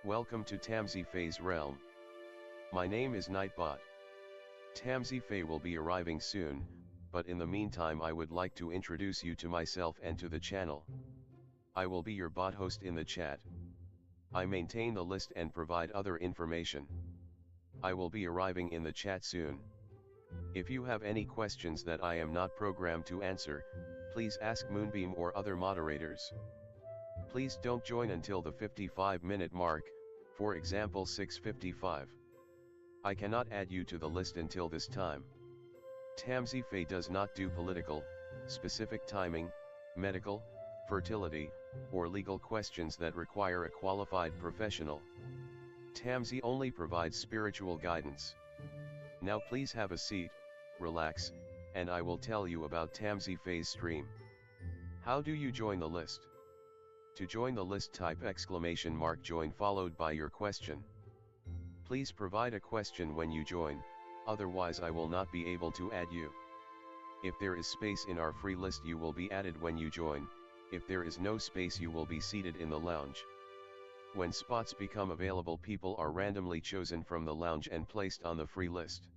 Welcome to tamsyfae's realm. My name is Nightbot. Tamsyfae will be arriving soon, but in the meantime I would like to introduce you to myself and to the channel. I will be your bot host in the chat. I maintain the list and provide other information. I will be arriving in the chat soon. If you have any questions that I am not programmed to answer, please ask Moonbeam or other moderators. Please don't join until the 55-minute mark, for example 6:55. I cannot add you to the list until this time. Tamsyfae does not do political, specific timing, medical, fertility, or legal questions that require a qualified professional. Tamsy only provides spiritual guidance. Now please have a seat, relax, and I will tell you about Tamsyfae's stream. How do you join the list? To join the list, type !join followed by your question. Please provide a question when you join, otherwise I will not be able to add you. If there is space in our free list you will be added when you join, if there is no space you will be seated in the lounge. When spots become available, people are randomly chosen from the lounge and placed on the free list.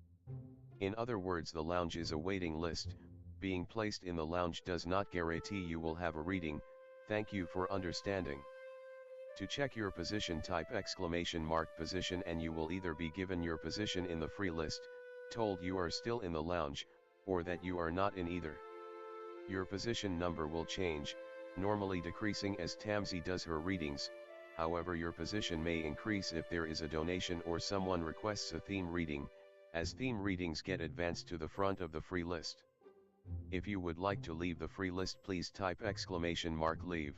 In other words, the lounge is a waiting list. Being placed in the lounge does not guarantee you will have a reading. Thank you for understanding. To check your position, type !position and you will either be given your position in the free list, told you are still in the lounge, or that you are not in either. Your position number will change, normally decreasing as Tamsy does her readings. However, your position may increase if there is a donation or someone requests a theme reading, as theme readings get advanced to the front of the free list. If you would like to leave the free list, please type !leave.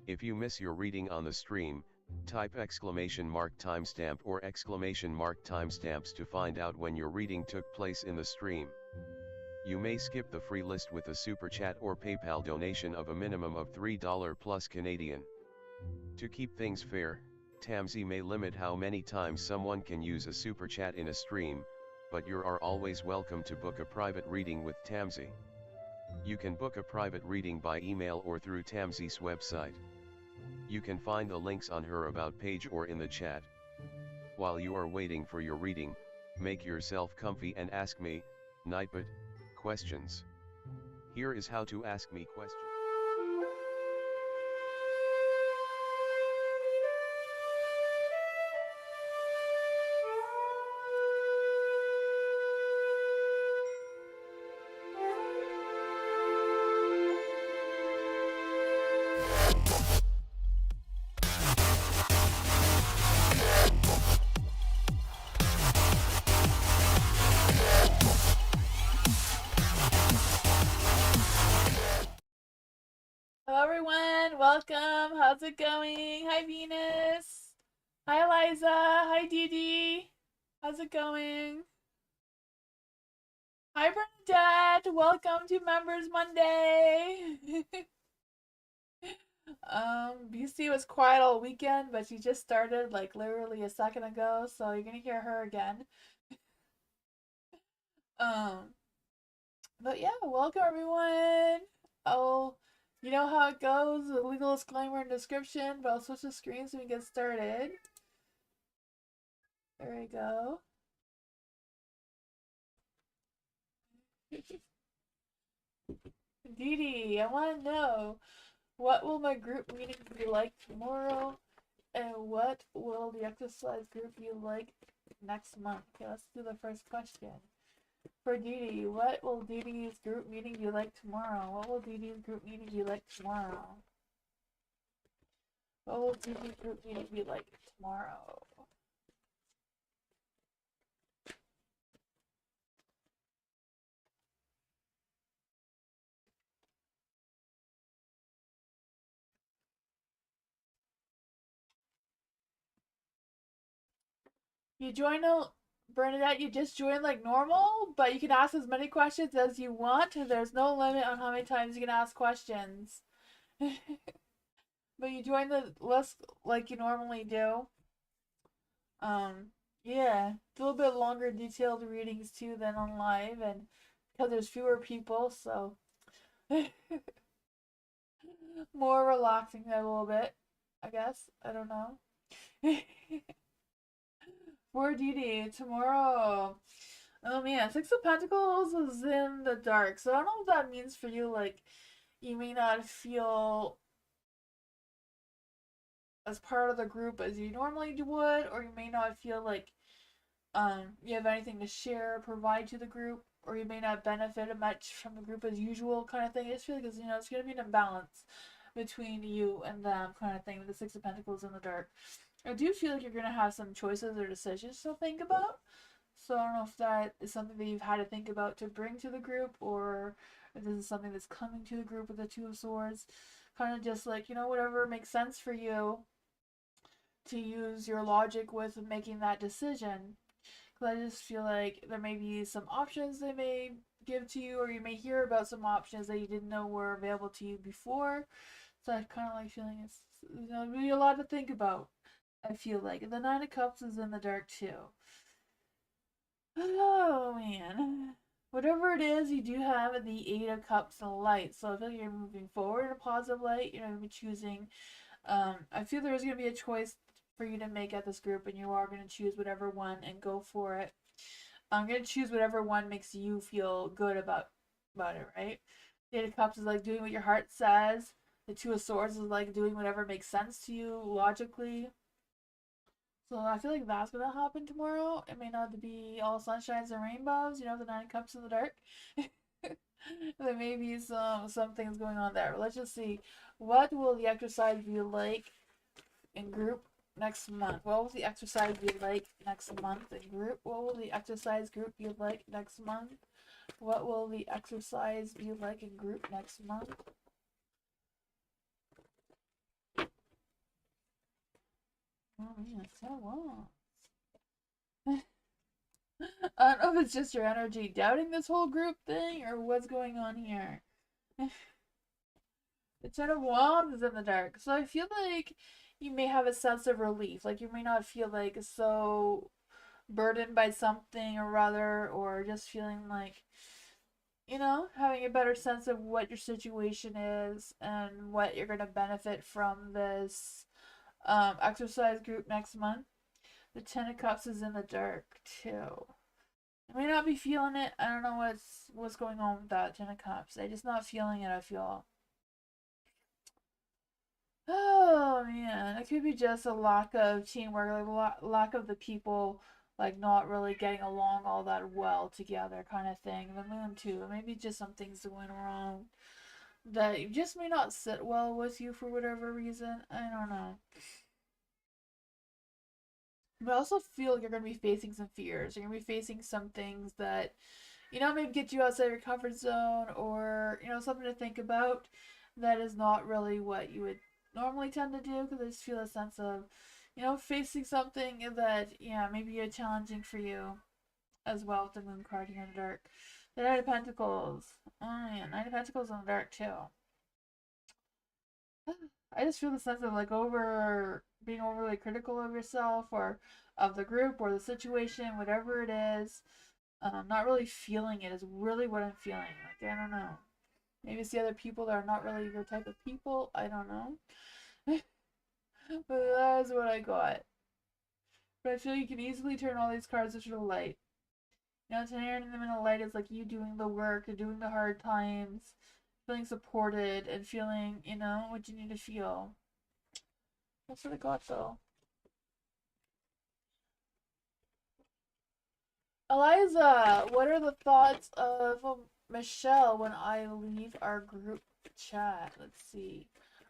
If you miss your reading on the stream, type !timestamp or !timestamps to find out when your reading took place in the stream. You may skip the free list with a super chat or PayPal donation of a minimum of $3 plus Canadian. To keep things fair, Tamsy may limit how many times someone can use a super chat in a stream, but you are always welcome to book a private reading with Tamsy. You can book a private reading by email or through Tamsy's website. You can find the links on her about page or in the chat. While you are waiting for your reading, make yourself comfy and ask me, Nightbot, questions. Here is how to ask me questions. Hello everyone, welcome. How's it going? Hi Venus. Hi Eliza. Hi Dee Dee. How's it going? Hi Bernadette. Welcome to Members Monday. BC was quiet all weekend, but she just started like literally a second ago, so you're gonna hear her again. But yeah, welcome everyone. You know how it goes, the legal disclaimer and description, but I'll switch the screen so we can get started. There we go. Dee Dee, I want to know, what will my group meeting be like tomorrow, and what will the exercise group be like next month? Okay, let's do the first question. For Dee Dee, what will Dee Dee's group meeting be like tomorrow? What will Dee Dee's group meeting be like tomorrow? What will Dee Dee's group meeting be like tomorrow? You join Bernadette, you just join like normal, but you can ask as many questions as you want, and there's no limit on how many times you can ask questions. But you join the list like you normally do. Yeah, it's a little bit longer, detailed readings too than on live, and because there's fewer people, so more relaxing a little bit, I guess. I don't know. For Dee tomorrow. Oh man, Six of Pentacles is in the dark. So I don't know what that means for you. Like, you may not feel as part of the group as you normally would, or you may not feel like you have anything to share or provide to the group, or you may not benefit much from the group as usual, kind of thing. I just feel like it's going to be an imbalance between you and them, kind of thing, with the Six of Pentacles in the dark. I do feel like you're going to have some choices or decisions to think about. So I don't know if that is something that you've had to think about to bring to the group, or if this is something that's coming to the group with the Two of Swords. Kind of just like, whatever makes sense for you to use your logic with making that decision. Because I just feel like there may be some options they may give to you, or you may hear about some options that you didn't know were available to you before. So I kind of like feeling it's really a lot to think about. I feel like the Nine of Cups is in the dark too. Oh man. Whatever it is, you do have the Eight of Cups and light. So I feel like you're moving forward in a positive light. You're going to be choosing. I feel there's going to be a choice for you to make at this group, and you are going to choose whatever one and go for it. I'm going to choose whatever one makes you feel good about it, right? The Eight of Cups is like doing what your heart says. The Two of Swords is like doing whatever makes sense to you logically. So I feel like that's gonna happen tomorrow. It may not be all sunshines and rainbows, the Nine Cups in the dark. There may be some things going on there. But let's just see. What will the exercise be like in group next month? What will the exercise be like next month in group? What will the exercise group be like next month? What will the exercise be like in group next month? Oh man, so long. I don't know if it's just your energy doubting this whole group thing or what's going on here. The Ten of Wands is in the dark, so I feel like you may have a sense of relief. Like you may not feel like so burdened by something or rather, or just feeling like, having a better sense of what your situation is and what you're going to benefit from this exercise group next month. The Ten of Cups is in the dark too. I may not be feeling it. I don't know what's going on with that Ten of Cups. I'm just not feeling it, I feel. Oh man, it could be just a lack of teamwork, like lack of the people like not really getting along all that well together, kind of thing. The moon too. Maybe just some things going wrong that just may not sit well with you for whatever reason. I don't know. But I also feel like you're gonna be facing some fears. You're gonna be facing some things that maybe get you outside your comfort zone, or, something to think about that is not really what you would normally tend to do, because I just feel a sense of, facing something that, yeah, maybe are challenging for you as well with the Moon card here in the dark. The Knight of Pentacles. Oh, yeah, Knight of Pentacles in the dark, too. I just feel the sense of, like, being overly critical of yourself, or of the group, or the situation, whatever it is. Not really feeling it is really what I'm feeling. Like, I don't know. Maybe it's the other people that are not really your type of people. I don't know. But that is what I got. But I feel you can easily turn all these cards into the light. Turning them into the light is like you doing the work, doing the hard times, feeling supported, and feeling, what you need to feel. That's what I got, though. Eliza, what are the thoughts of Michelle when I leave our group chat? Let's see.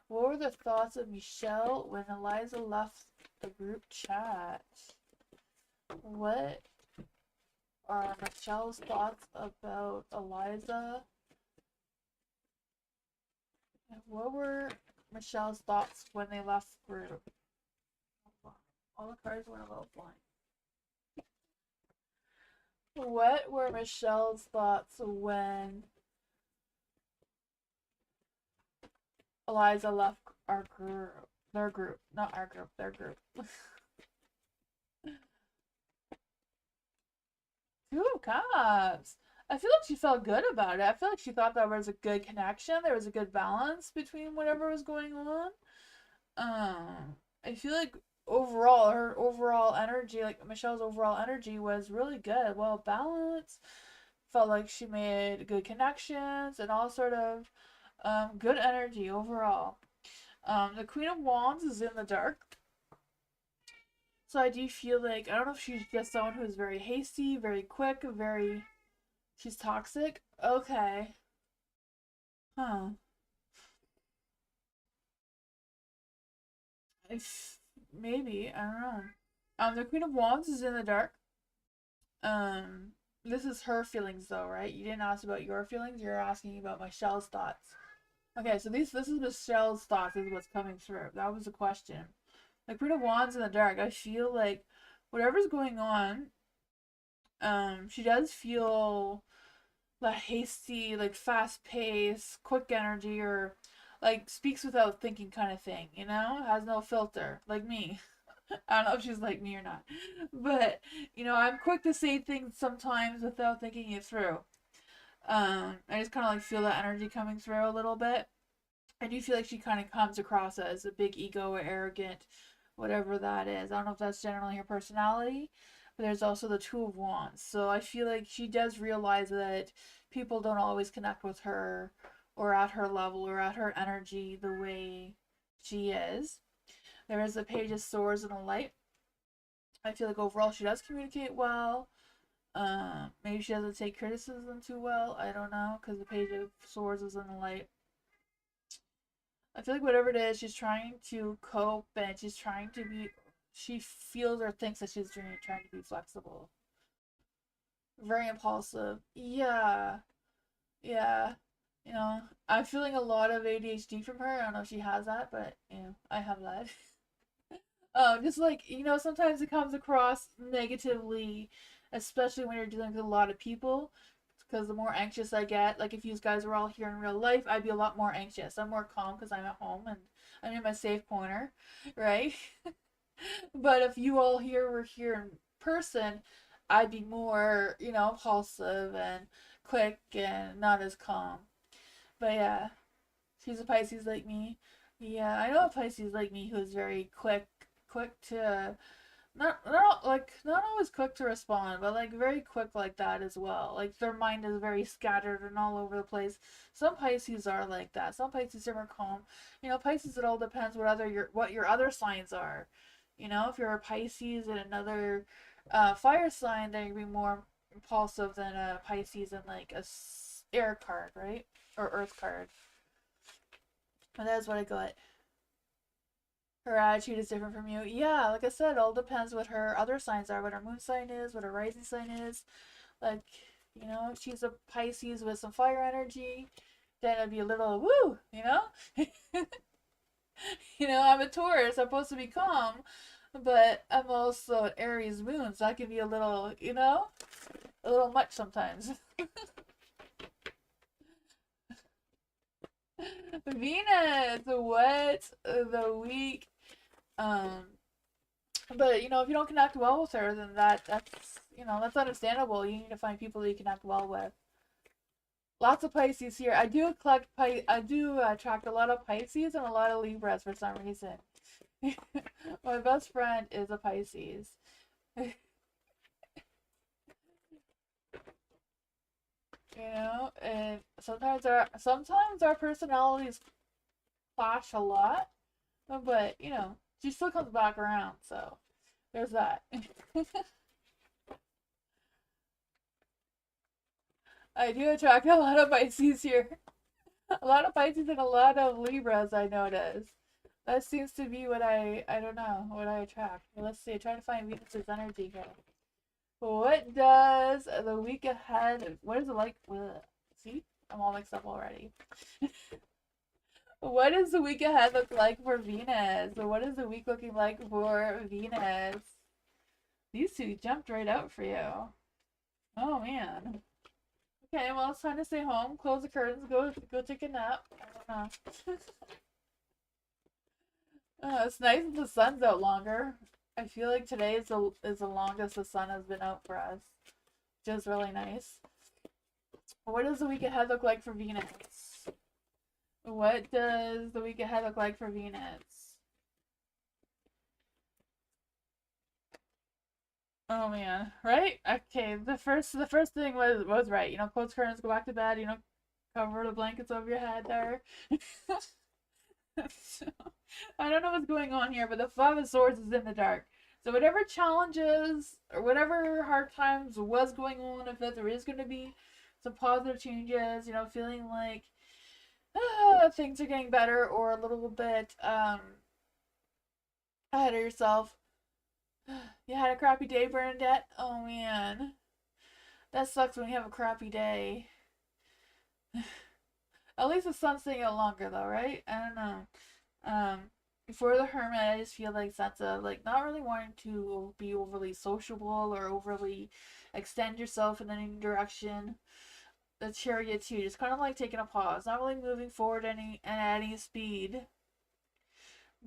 What were the thoughts of Michelle when Eliza left the group chat? What are Michelle's thoughts about Eliza? What were Michelle's thoughts when they left the group? All the cards went a little blind. What were Michelle's thoughts when Eliza left our group? Their group. Not our group, their group. Two of Cups. I feel like she felt good about it. I feel like she thought there was a good connection. There was a good balance between whatever was going on. I feel like overall, her overall energy, like Michelle's overall energy was really good, well balanced. Felt like she made good connections and all sort of good energy overall. The Queen of Wands is in the dark. So I do feel like, I don't know if she's just someone who's very hasty, very quick, very. She's toxic? Okay. Huh. If, maybe. I don't know. The Queen of Wands is in the dark. Um, this is her feelings though, right? You didn't ask about your feelings. You're asking about Michelle's thoughts. Okay, so this is Michelle's thoughts. Is what's coming through. That was the question. The Queen of Wands in the dark. I feel like whatever's going on, she does feel the hasty, like fast pace, quick energy, or like speaks without thinking kind of thing. You know, has no filter, like me. I don't know if she's like me or not, but I'm quick to say things sometimes without thinking it through. I just kind of like feel that energy coming through a little bit. I do feel like she kind of comes across as a big ego or arrogant, whatever that is. I don't know if that's generally her personality, but there's also the Two of Wands. So I feel like she does realize that people don't always connect with her or at her level or at her energy the way she is. There is the Page of Swords and a Light. I feel like overall she does communicate well. Maybe she doesn't take criticism too well. I don't know, because the Page of Swords is in the light. I feel like whatever it is, she's trying to cope and she's trying to be. She feels or thinks that she's trying to be flexible. Very impulsive. Yeah, yeah. I'm feeling a lot of ADHD from her. I don't know if she has that, but I have that. Just like sometimes it comes across negatively, especially when you're dealing with a lot of people. Because the more anxious I get, like if you guys were all here in real life, I'd be a lot more anxious. I'm more calm because I'm at home and I'm in my safe corner, right? But if you all here were here in person, I'd be more, impulsive and quick and not as calm. But yeah, she's a Pisces like me. Yeah, I know a Pisces like me who's very quick to not always quick to respond, but like very quick like that as well. Like their mind is very scattered and all over the place. Some Pisces are like that. Some Pisces are more calm. Pisces, it all depends what your other signs are. If you're a Pisces and another fire sign, then you'd be more impulsive than a Pisces and like air card, right? Or earth card. And that's what I got. Her attitude is different from you. Yeah, like I said, it all depends what her other signs are, what her moon sign is, what her rising sign is. Like, if she's a Pisces with some fire energy, then it'd be a little woo, I'm a Taurus, I'm supposed to be calm, but I'm also an Aries moon, so I can be a little, a little much sometimes. Venus, what the week? Um, But if you don't connect well with her, then that's understandable. You need to find people that you connect well with. Lots of Pisces here. I do attract a lot of Pisces and a lot of Libras for some reason. My best friend is a Pisces. And sometimes our personalities clash a lot, but she still comes back around. So there's that. I do attract a lot of Pisces here. A lot of Pisces and a lot of Libras, I notice. That seems to be I don't know, what I attract. Well, let's see, trying to find Venus's energy here. What does the week ahead, what is it like? Ugh. See? I'm all mixed up already. What does the week ahead look like for Venus? What is the week looking like for Venus? These two jumped right out for you. Oh man. Okay, well it's time to stay home, close the curtains, go take a nap. I don't know. It's nice that the sun's out longer. I feel like today is the longest the sun has been out for us, which is really nice. What does the week ahead look like for Venus? What does the week ahead look like for Venus? Oh man, right? Okay, the first thing was right. Close curtains, go back to bed. Cover the blankets over your head there. So, I don't know what's going on here, but the Five of Swords is in the dark. So whatever challenges or whatever hard times was going on, if there is going to be some positive changes, feeling like things are getting better or a little bit ahead of yourself. You had a crappy day, Bernadette? Oh man. That sucks when you have a crappy day. At least the sun's staying out longer though, right? I don't know. Before the Hermit, I just feel like that's a like not really wanting to be overly sociable or overly extend yourself in any direction. The Chariot too, just kind of like taking a pause, not really moving forward at any speed.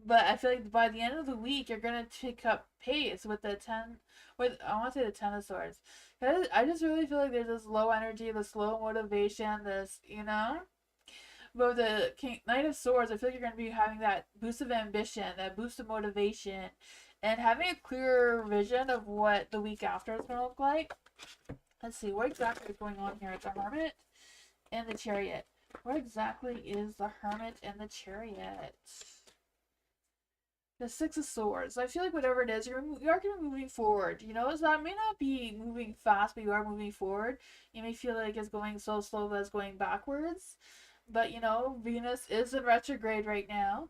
But I feel like by the end of the week, you're gonna pick up pace with the ten. With I want to say the Ten of Swords. I just really feel like there's this low energy, this low motivation, this. But with the Knight of Swords, I feel like you're gonna be having that boost of ambition, that boost of motivation, and having a clearer vision of what the week after is gonna look like. Let's see, what exactly is going on here? It's the Hermit and the Chariot. What exactly is the Hermit and the Chariot? The Six of Swords. I feel like whatever it is, you are going to be moving forward. So that may not be moving fast, but you are moving forward. You may feel like it's going so slow that it's going backwards. But Venus is in retrograde right now.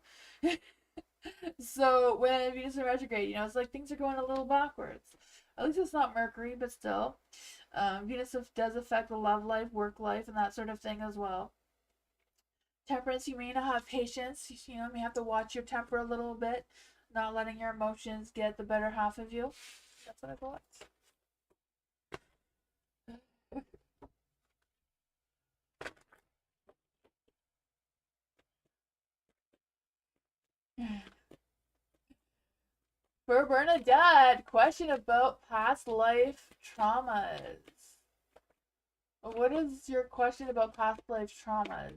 So when Venus is in retrograde, it's like things are going a little backwards. At least it's not Mercury, but still. Venus does affect the love life, work life, and that sort of thing as well. Temperance, you may not have patience. You may have to watch your temper a little bit, not letting your emotions get the better half of you. That's what I got. For Bernadette, question about past life traumas. What is your question about past life traumas?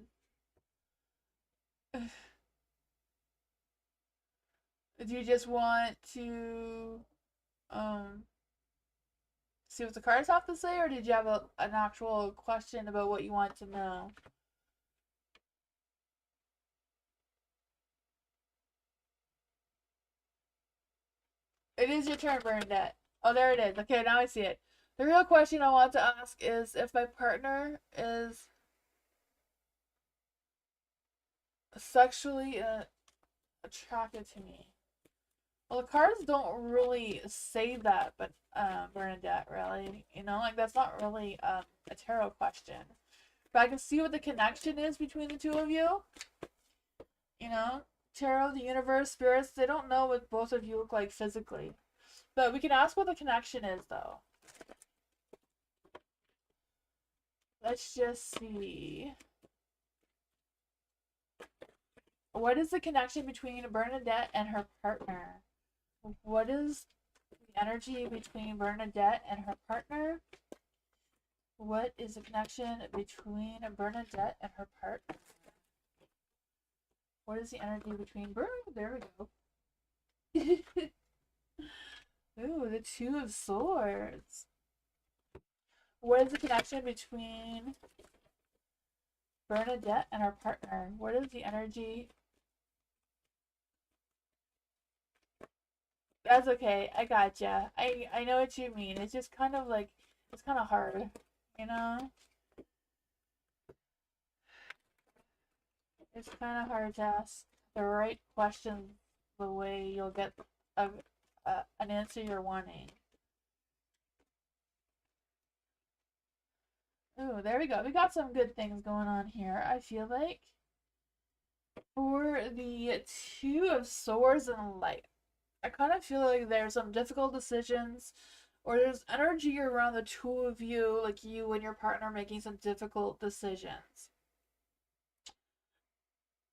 Do you just want to um see what the cards have to say, or did you have an actual question about what you want to know? It is your turn, Bernadette. Oh, there it is. Okay, now I see it. The real question I want to ask is if my partner is sexually attracted to me. Well, the cards don't really say that, but Bernadette, really, like that's not really a tarot question. But I can see what the connection is between the two of you. You know, tarot, the universe, spirits, they don't know what both of you look like physically. But we can ask what the connection is, though. Let's just see. What is the connection between Bernadette and her partner? What is the energy between Bernadette and her partner? What is the connection between Bernadette and her partner? What is the energy between There we go. Ooh, the Two of Swords. What is the connection between Bernadette and her partner? What is the energy? That's okay. I gotcha. I know what you mean. It's just kind of like it's kind of hard, you know. It's kind of hard to ask the right questions the way you'll get an answer you're wanting. Ooh, there we go. We got some good things going on here, I feel like. For the Two of Swords and Light, I kind of feel like there's some difficult decisions, or there's energy around the two of you, like you and your partner making some difficult decisions.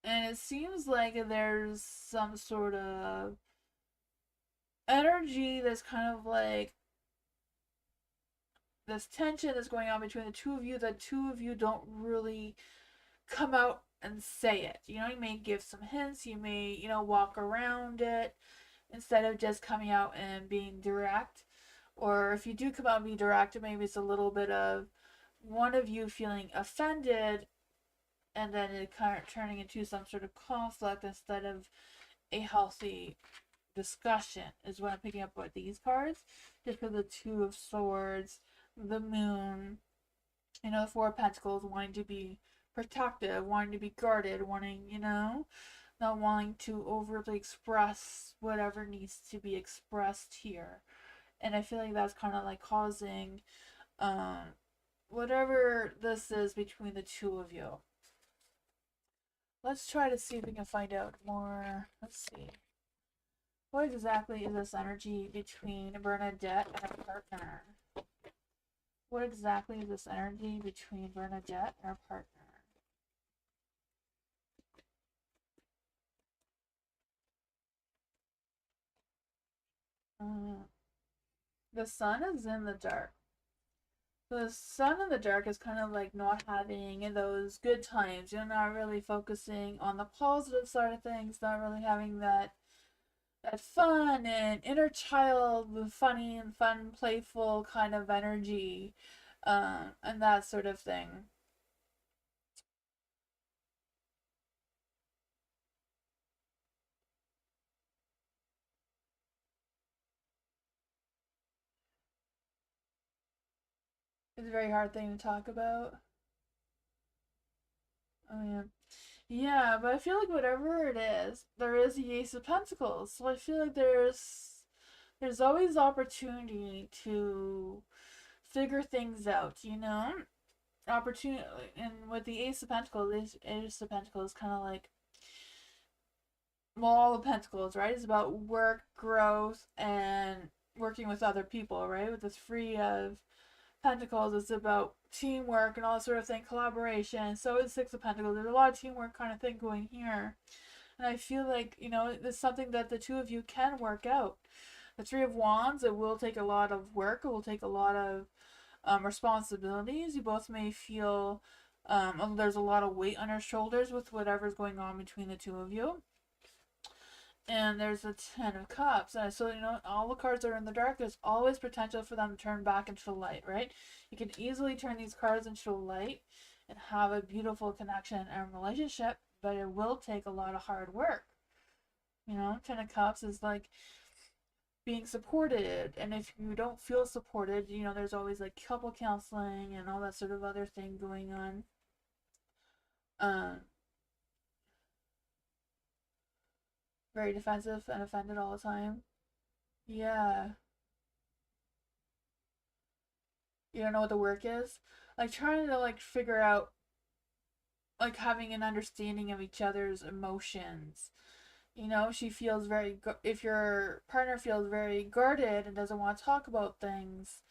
And it seems like there's some sort of energy that's kind of like this tension that's going on between the two of you that two of you don't really come out and say it. You may give some hints, you may, walk around it instead of just coming out and being direct. Or if you do come out and be direct, maybe it's a little bit of one of you feeling offended and then it kind of turning into some sort of conflict instead of a healthy discussion is what I'm picking up with these cards. Just for the Two of Swords, the Moon, the Four of Pentacles, wanting to be protective, wanting to be guarded, wanting, not wanting to overly express whatever needs to be expressed here. And I feel like that's kind of like causing whatever this is between the two of you. Let's try to see if we can find out more. Let's see. What exactly is this energy between Bernadette and her partner? What exactly is this energy between Bernadette and her partner? The sun is in the dark. The sun in the dark is kind of like not having those good times. You're not really focusing on the positive side of things, not really having that fun and inner child, funny and fun, playful kind of energy, and that sort of thing. It's a very hard thing to talk about. Oh yeah. Yeah, but I feel like whatever it is, there is the Ace of Pentacles. So I feel like there's always opportunity to figure things out, Opportunity, and with the Ace of Pentacles, Ace of Pentacles kind of like, well, all the Pentacles, right? It's about work, growth, and working with other people, right? With the Three of Pentacles, it's about teamwork and all that sort of thing, collaboration. So is Six of Pentacles. There's a lot of teamwork kind of thing going here. And I feel like, it's something that the two of you can work out. The Three of Wands, it will take a lot of work. It will take a lot of responsibilities. You both may feel there's a lot of weight on your shoulders with whatever's going on between the two of you. And there's a Ten of Cups. And so, all the cards that are in the dark, there's always potential for them to turn back into the light, right? You can easily turn these cards into the light and have a beautiful connection and relationship, but it will take a lot of hard work. Ten of Cups is like being supported, and if you don't feel supported, there's always like couple counseling and all that sort of other thing going on. Very defensive and offended all the time. Yeah. You don't know what the work is? Like trying to like figure out, like having an understanding of each other's emotions. She feels very, if your partner feels very guarded and doesn't want to talk about things,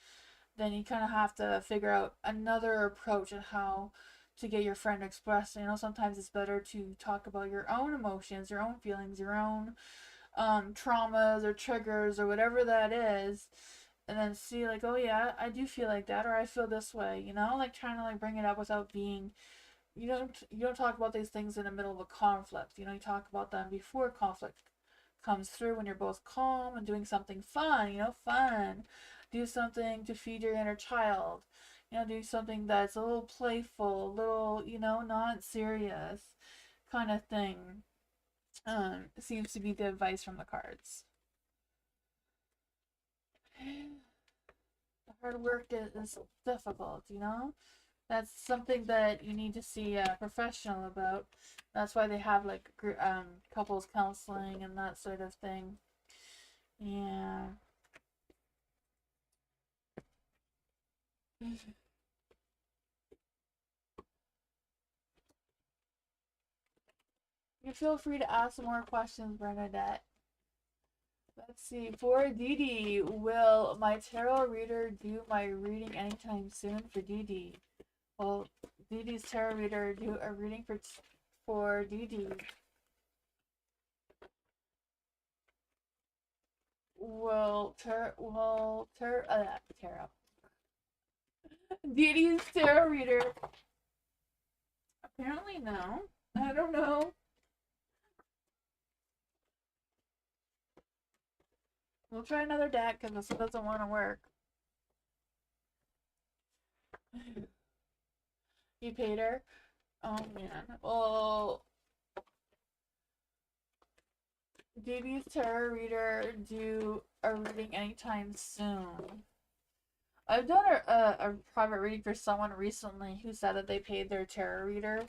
then you kind of have to figure out another approach on how to get your friend to express. Sometimes it's better to talk about your own emotions, your own feelings, your own traumas or triggers or whatever that is, and then see like, oh yeah, I do feel like that, or I feel this way, like trying to like bring it up without being, you don't talk about these things in the middle of a conflict. You talk about them before conflict comes through, when you're both calm and doing something fun. Fun. Do something to feed your inner child. Do something that's a little playful, a little, not serious kind of thing. Seems to be the advice from the cards. The hard work is difficult, That's something that you need to see a professional about. That's why they have like couples counseling and that sort of thing. Yeah. You feel free to ask some more questions, Bernadette. Let's see. For Dee, will my tarot reader do my reading anytime soon? For Dee, will Dee's tarot reader do a reading for Dee? Tarot. Dee's tarot reader. Apparently no. I don't know. We'll try another deck because this doesn't want to work. You paid her? Oh man. Well, Dee tarot reader do a reading anytime soon? I've done a private reading for someone recently who said that they paid their tarot reader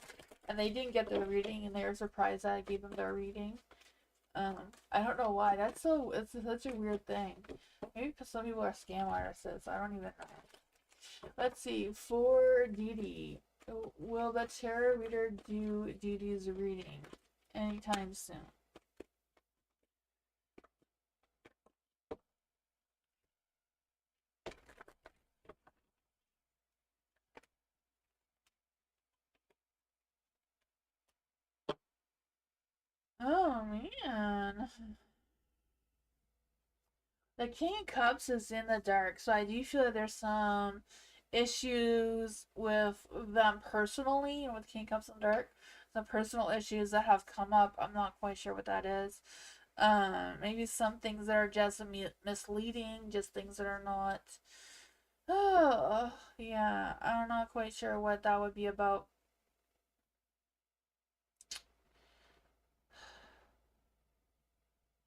and they didn't get their reading and they were surprised that I gave them their reading. I don't know why. It's such a weird thing. Maybe because some people are scam artists. I don't even know. Let's see. For Dee, will the tarot reader do Dee's reading anytime soon? Oh man. The King of Cups is in the dark, so I do feel that there's some issues with them personally and with King of Cups in the dark. Some personal issues that have come up. I'm not quite sure what that is. Maybe some things that are just misleading, just things that are not. Oh, yeah, I'm not quite sure what that would be about.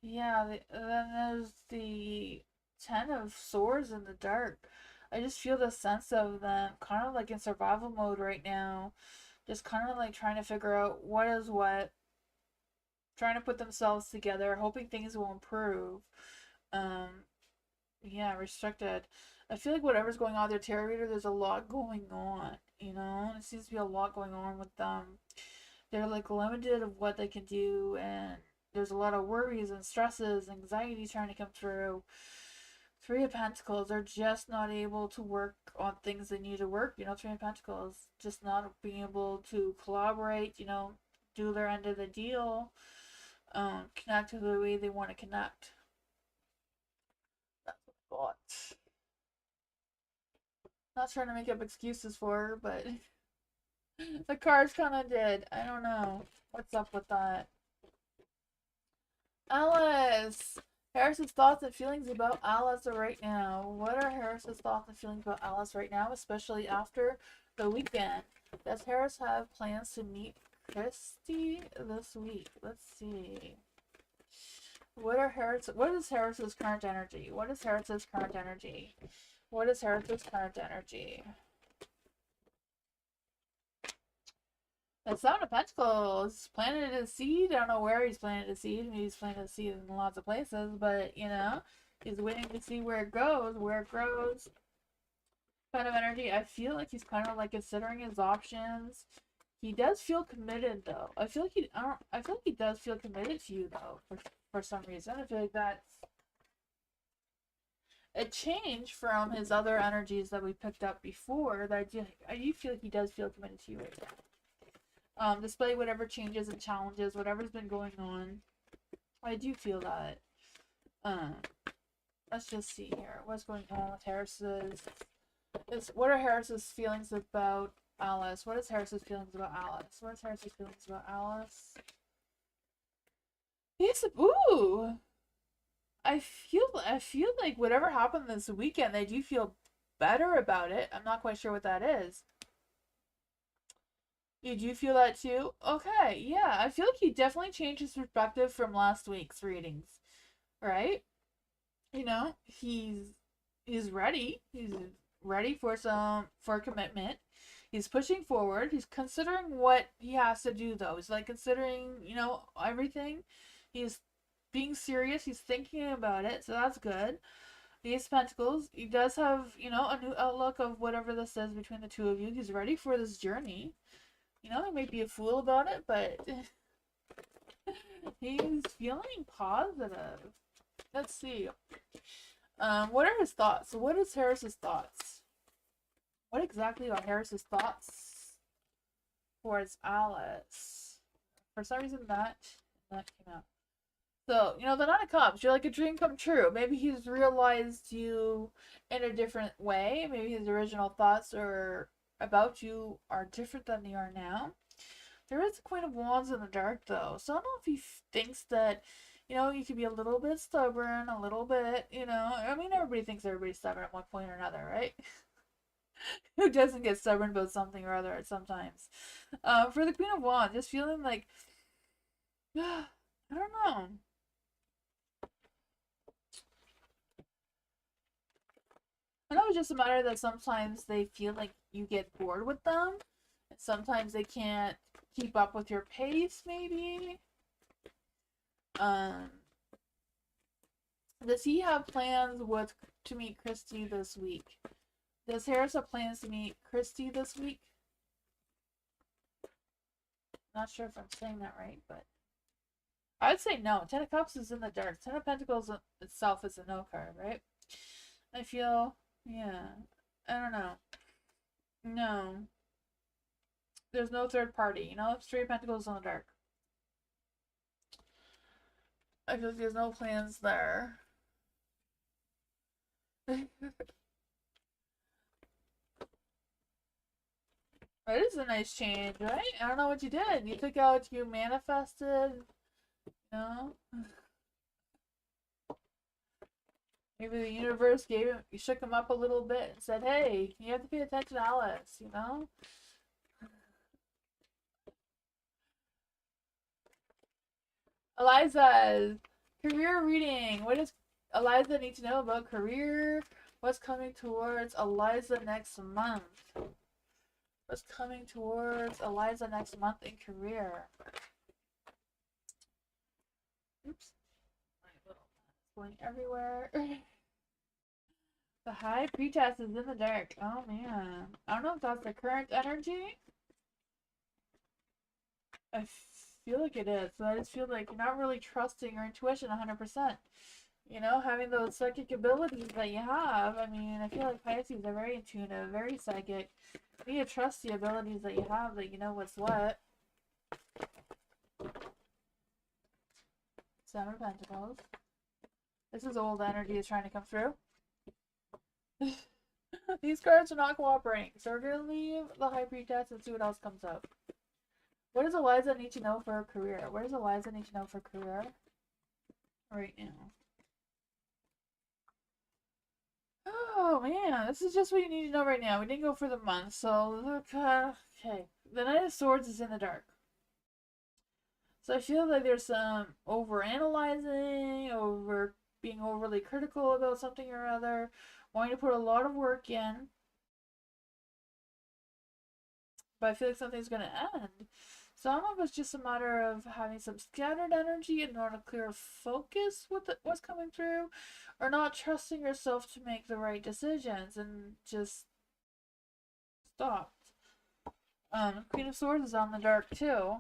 Yeah, then there's the Ten of Swords in the dark. I just feel the sense of them kind of like in survival mode right now. Just kind of like trying to figure out what is what, trying to put themselves together, hoping things will improve. Um, yeah, restricted. I feel like whatever's going on with their tarot reader, there's a lot going on, you know? It seems to be a lot going on with them. They're like limited of what they can do, and there's a lot of worries and stresses, anxiety trying to come through. Three of Pentacles are just not able to work on things they need to work. Three of Pentacles just not being able to collaborate. Do their end of the deal. Connect to the way they want to connect. That's what I thought. Not trying to make up excuses for her, but the cards kind of did. I don't know what's up with that. Alice! Harris's thoughts and feelings about Alice right now. What are Harris's thoughts and feelings about Alice right now, especially after the weekend? Does Harris have plans to meet Christy this week? Let's see. What is Harris's current energy? What is Harris's current energy? What is Harris's current energy? The Seven of Pentacles planted a seed. I don't know where he's planted a seed. Maybe he's planted a seed in lots of places, but he's waiting to see where it goes. Where it grows. Kind of energy. I feel like he's kind of like considering his options. He does feel committed though. I feel like he does feel committed to you though. For some reason, I feel like that's a change from his other energies that we picked up before. That I do feel like he does feel committed to you right now. Despite whatever changes and challenges, whatever's been going on, I do feel that. Let's just see here. What's going on with Harris's? What are Harris's feelings about Alice? What is Harris's feelings about Alice? What is Harris's feelings about Alice? Yes, ooh. I feel like whatever happened this weekend, they do feel better about it. I'm not quite sure what that is. Did you feel that too? Okay, yeah. I feel like he definitely changed his perspective from last week's readings, right? He's ready. He's ready for commitment. He's pushing forward. He's considering what he has to do though. He's like considering, everything. He's being serious. He's thinking about it, so that's good. The Ace of Pentacles, he does have, a new outlook of whatever this is between the two of you. He's ready for this journey. He might be a fool about it, but he's feeling positive. Let's see. What are his thoughts? What is Harris's thoughts? What exactly are Harris's thoughts towards Alice? For some reason that came out. So, the Nine of Cups, you're like a dream come true. Maybe he's realized you in a different way. Maybe his original thoughts about you are different than they are now. There is a Queen of Wands in the dark, though. So I don't know if he thinks that, you could be a little bit stubborn, a little bit, I mean, everybody thinks everybody's stubborn at one point or another, right? Who doesn't get stubborn about something or other sometimes? For the Queen of Wands, just feeling like I don't know. I know it's just a matter that sometimes they feel like you get bored with them. Sometimes they can't keep up with your pace, maybe. Um, does he have plans to meet Christy this week? Does Harris have plans to meet Christy this week? Not sure if I'm saying that right, but I'd say no. Ten of Cups is in the dark. Ten of Pentacles itself is a no card, right? I feel, yeah. I don't know. No. There's no third party, you know? Three of Pentacles in the dark. I feel like there's no plans there. It is a nice change, right? I don't know what you did. You manifested, you know? Maybe the universe you shook him up a little bit and said, hey, you have to pay attention to Alice, you know? Eliza, career reading. What does Eliza need to know about career? What's coming towards Eliza next month? What's coming towards Eliza next month in career? Oops. My little going everywhere. The High Priestess is in the dark. Oh man. I don't know if that's the current energy. I feel like it is. So I just feel like you're not really trusting your intuition 100%. You know, having those psychic abilities that you have. I mean, I feel like Pisces are very intuitive, very psychic. You need to trust the abilities that you have, that you know what's what. Seven of Pentacles. This is old energy is trying to come through. These cards are not cooperating, so we're going to leave the High Priestess and see what else comes up. What does Eliza need to know for her career? What does Eliza need to know for career right now? Oh man, this is just what you need to know right now. We didn't go for the month, so okay. The Knight of Swords is in the dark. So I feel like there's some over-analyzing, being overly critical about something or other, wanting to put a lot of work in. But I feel like something's going to end. So I don't know if it's just a matter of having some scattered energy and not a clear focus with what's coming through, or not trusting yourself to make the right decisions and just stopped. Queen of Swords is on the dark too.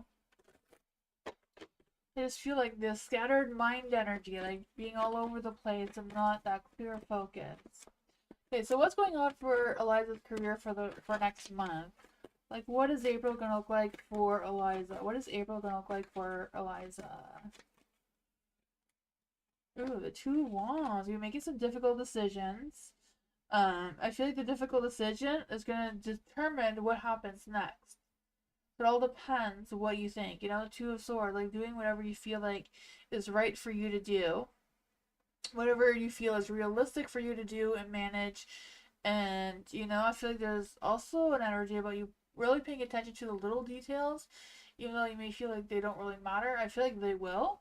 I just feel like this scattered mind energy, like being all over the place and not that clear focus. Okay, so what's going on for Eliza's career for next month? Like, what is April gonna look like for Eliza? What is April gonna look like for Eliza? Ooh, the Two of Wands. You're making some difficult decisions. I feel like the difficult decision is gonna determine what happens next. It all depends what you think. You know, the Two of Swords, like doing whatever you feel like is right for you to do. Whatever you feel is realistic for you to do and manage. And, you know, I feel like there's also an energy about you really paying attention to the little details, even though you may feel like they don't really matter. I feel like they will.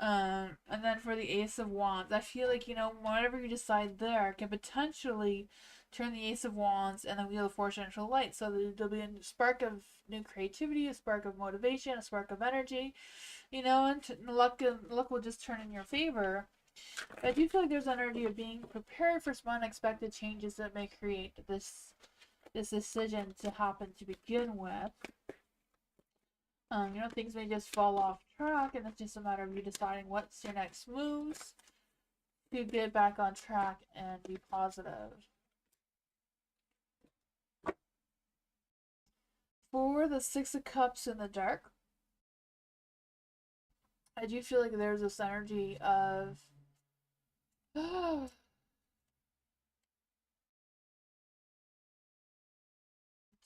And then for the Ace of Wands, I feel like, you know, whatever you decide there can potentially turn the Ace of Wands and the Wheel of Fortune into light. So there'll be a spark of new creativity, a spark of motivation, a spark of energy, you know, and luck will just turn in your favor. But I do feel like there's energy of being prepared for some unexpected changes that may create this decision to happen to begin with. You know, things may just fall off track, and it's just a matter of you deciding what's your next moves to get back on track and be positive. For the Six of Cups in the dark, I do feel like there's this energy of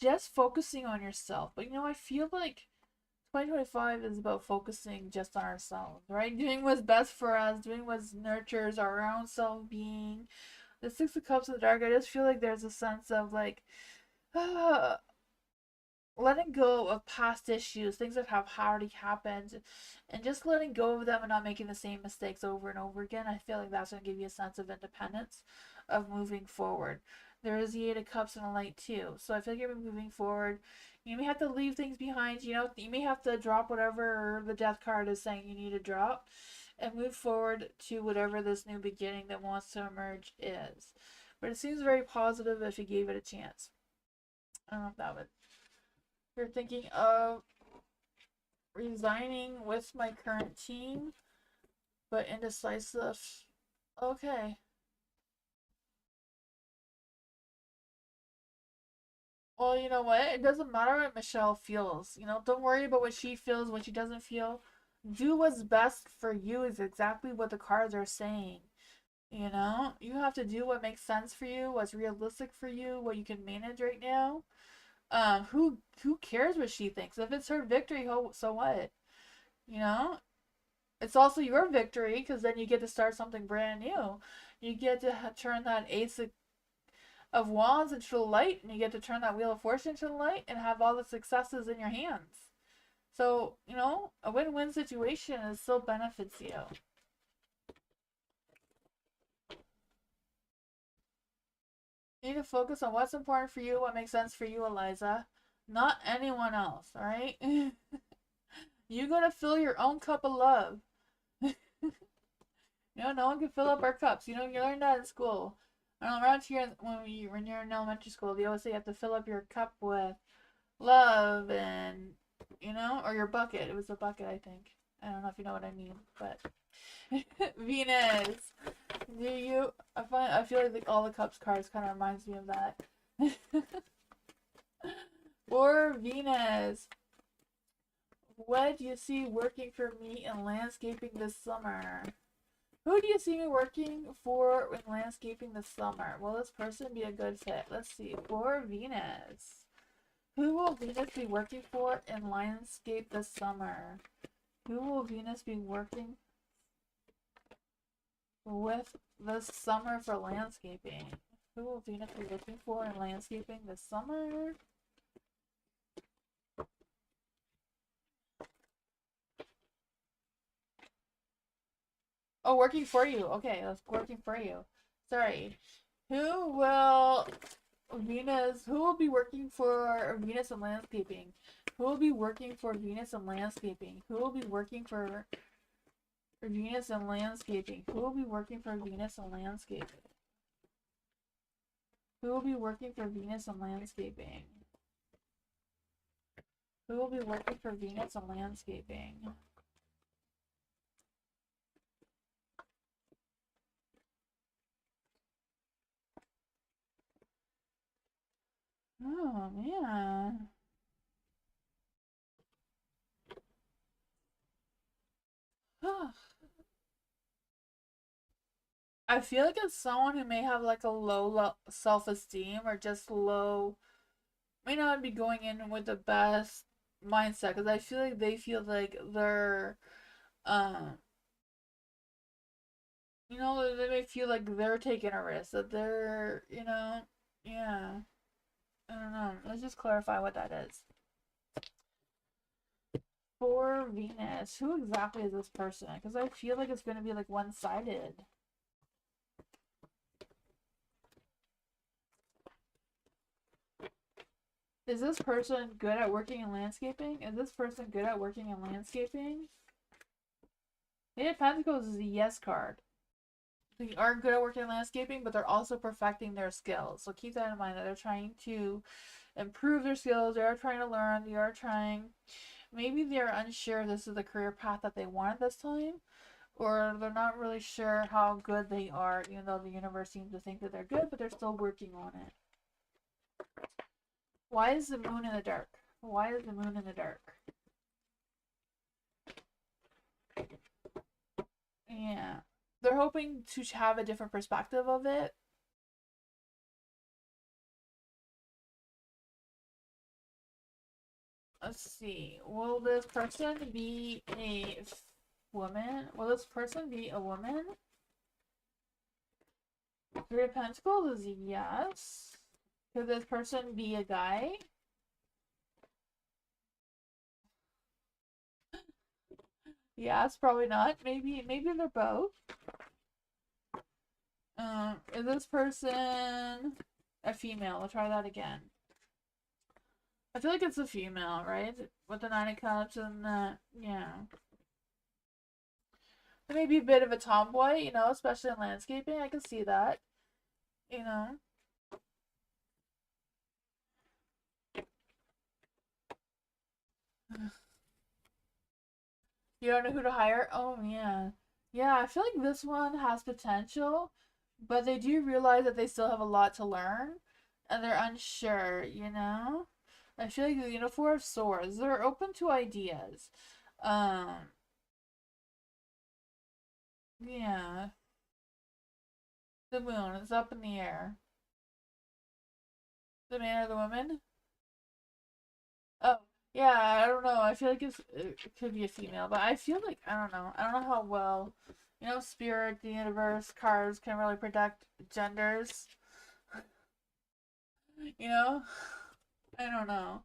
just focusing on yourself. But you know, I feel like 2025 is about focusing just on ourselves, right? Doing what's best for us, doing what nurtures our own self being, The Six of Cups in the dark, I just feel like there's a sense of like letting go of past issues, things that have already happened, and just letting go of them and not making the same mistakes over and over again. I feel like that's going to give you a sense of independence, of moving forward. There is the Eight of Cups and a Light too, so I feel like you're moving forward. You may have to leave things behind. You know, you may have to drop whatever the Death card is saying you need to drop, and move forward to whatever this new beginning that wants to emerge is. But it seems very positive if you gave it a chance. I don't know if that would. You're thinking of resigning with my current team, but indecisive. Okay. Well, you know what? It doesn't matter what Michelle feels. You know, don't worry about what she feels, what she doesn't feel. Do what's best for you is exactly what the cards are saying. You know, you have to do what makes sense for you, what's realistic for you, what you can manage right now. Who cares what she thinks? If it's her victory, so what? You know, it's also your victory because then you get to start something brand new. You get to turn that Ace of Wands into the light, and you get to turn that Wheel of Fortune into the light and have all the successes in your hands. So, you know, a win-win situation is still benefits you. You need to focus on what's important for you, what makes sense for you, Eliza. Not anyone else, alright? You gotta fill your own cup of love. You know, no one can fill up our cups. You know, you learn that in school. I don't know, around here, when you're in elementary school, they always say you have to fill up your cup with love and, you know, or your bucket. It was a bucket, I think. I don't know if you know what I mean, but Venus, do you? I feel like all the cups cards kind of reminds me of that. For Venus, what do you see working for me in landscaping this summer? Who do you see me working for in landscaping this summer? Will this person be a good fit? Let's see. For Venus. Who will Venus be working for in landscape this summer? Who will Venus be working with this summer for landscaping? Who will Venus be looking for in landscaping this summer? Oh, working for you. Okay, that's working for you. Sorry. Who will who will be working for Venus and landscaping? Who will be working for Venus and landscaping? Who will be working for Venus and landscaping? Who will be working for Venus and landscaping? Who will be working for Venus and landscaping? Who will be working for Venus and landscaping? Oh, man. I feel like it's someone who may have like a low self-esteem or just low, may not be going in with the best mindset because I feel like they feel like they're, um, you know, they may feel like they're taking a risk, that they're, you know, yeah. I don't know. Let's just clarify what that is. For Venus, who exactly is this person? Because I feel like it's going to be like one-sided. Is this person good at working in landscaping? Is this person good at working in landscaping? The Eight of Pentacles is the yes card. They are good at working in landscaping, but they're also perfecting their skills. So keep that in mind that they're trying to improve their skills. They are trying to learn. They are trying. Maybe they're unsure if this is the career path that they want this time, or they're not really sure how good they are, even though the universe seems to think that they're good, but they're still working on it. Why is the moon in the dark? Why is the moon in the dark? Yeah. They're hoping to have a different perspective of it. Let's see. Will this person be a woman? Will this person be a woman? Three of Pentacles is yes. Could this person be a guy? Yes, probably not. Maybe they're both. Is this person a female? We'll try that again. I feel like it's a female, right? With the Nine of Cups and yeah. They may be a bit of a tomboy, you know, especially in landscaping. I can see that, you know. You don't know who to hire? Oh, yeah. Yeah, I feel like this one has potential, but they do realize that they still have a lot to learn, and they're unsure, you know? I feel like the Four of Swords, they're open to ideas. Um, yeah. The moon is up in the air. The man or the woman? Oh, yeah, I don't know. I feel like it could be a female, but I feel like, I don't know. I don't know how well, spirit, the universe, cards can really predict genders. You know? I don't know.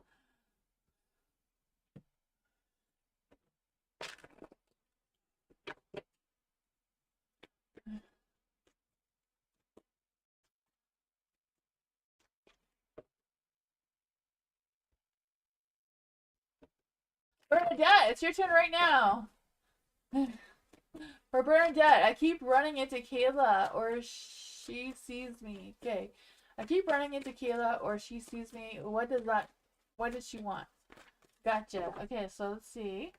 Bernadette, it's your turn right now. For Bernadette, I keep running into Kayla or she sees me. Okay. I keep running into Kayla or she sees me. What does she want? Gotcha. Okay, so let's see.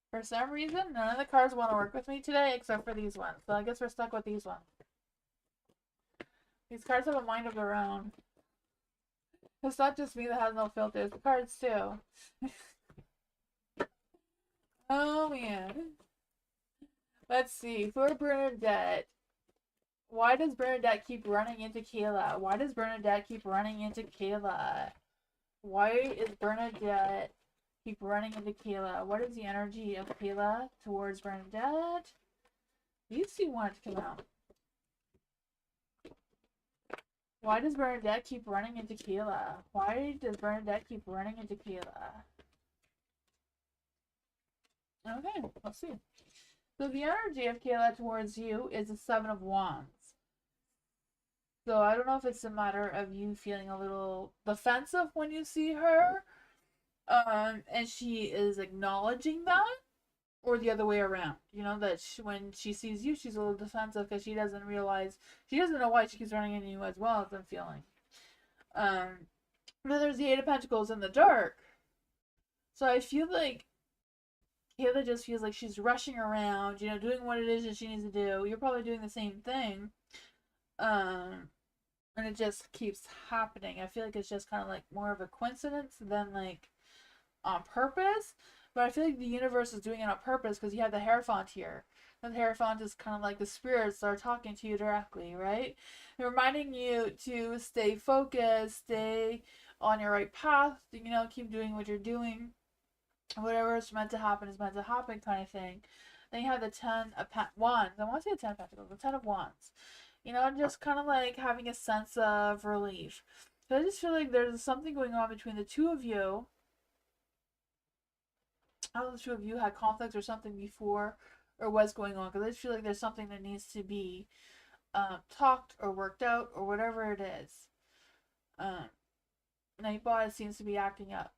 For some reason, none of the cards want to work with me today except for these ones. So I guess we're stuck with these ones. These cards have a mind of their own. It's not just me that has no filters. The cards too. Oh man. Let's see. For Bernadette, why does Bernadette keep running into Kayla? Why does Bernadette keep running into Kayla? Why is Bernadette keep running into Kayla? What is the energy of Kayla towards Bernadette? These two want to come out. Why does Bernadette keep running into Kayla? Why does Bernadette keep running into Kayla? Okay, let's see. So the energy of Kayla towards you is the Seven of Wands. So I don't know if it's a matter of you feeling a little defensive when you see her, and she is acknowledging that, or the other way around. You know, that when she sees you, she's a little defensive because she doesn't know why she keeps running into you as well as I'm feeling. Then there's the Eight of Pentacles in the dark. So I feel like Kayla just feels like she's rushing around, doing what it is that she needs to do. You're probably doing the same thing. And it just keeps happening. I feel like it's just kind of like more of a coincidence than like on purpose. But I feel like the universe is doing it on purpose because you have the Hierophant here. And the Hierophant is kind of like the spirits that are talking to you directly, right? And reminding you to stay focused, stay on your right path, keep doing what you're doing. Whatever is meant to happen is meant to happen, kind of thing. Then you have the Ten of Wands. I want to say the Ten of Pentacles, the Ten of Wands. Just kind of like having a sense of relief. So I just feel like there's something going on between the two of you. I don't know if the two of you had conflicts or something before, or what's going on, because I just feel like there's something that needs to be talked or worked out or whatever it is. Nightbot seems to be acting up.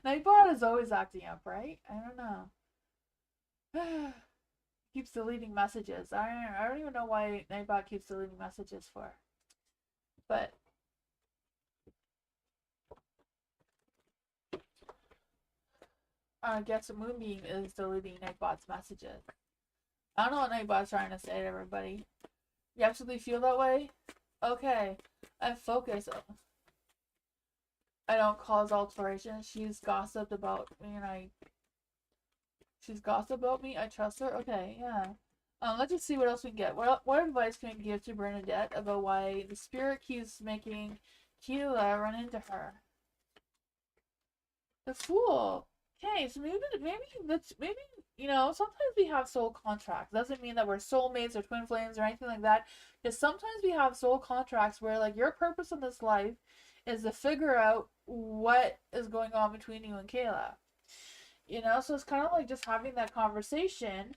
Nightbot is always acting up, right? I don't know. Keeps deleting messages. I don't even know why Nightbot keeps deleting messages for. But I guess Moonbeam is deleting Nightbot's messages. I don't know what Nightbot's trying to say to everybody. You absolutely feel that way? Okay. I focus. I don't cause alterations. She's gossiped about me and she's gossiped about me. I trust her. Okay, yeah. Let's just see what else we can get. What advice can we give to Bernadette about why the spirit keeps making Kayla run into her? The Fool. Okay, so maybe sometimes we have soul contracts. Doesn't mean that we're soulmates or twin flames or anything like that. Just sometimes we have soul contracts where like your purpose in this life is to figure out what is going on between you and Kayla. So it's kind of like just having that conversation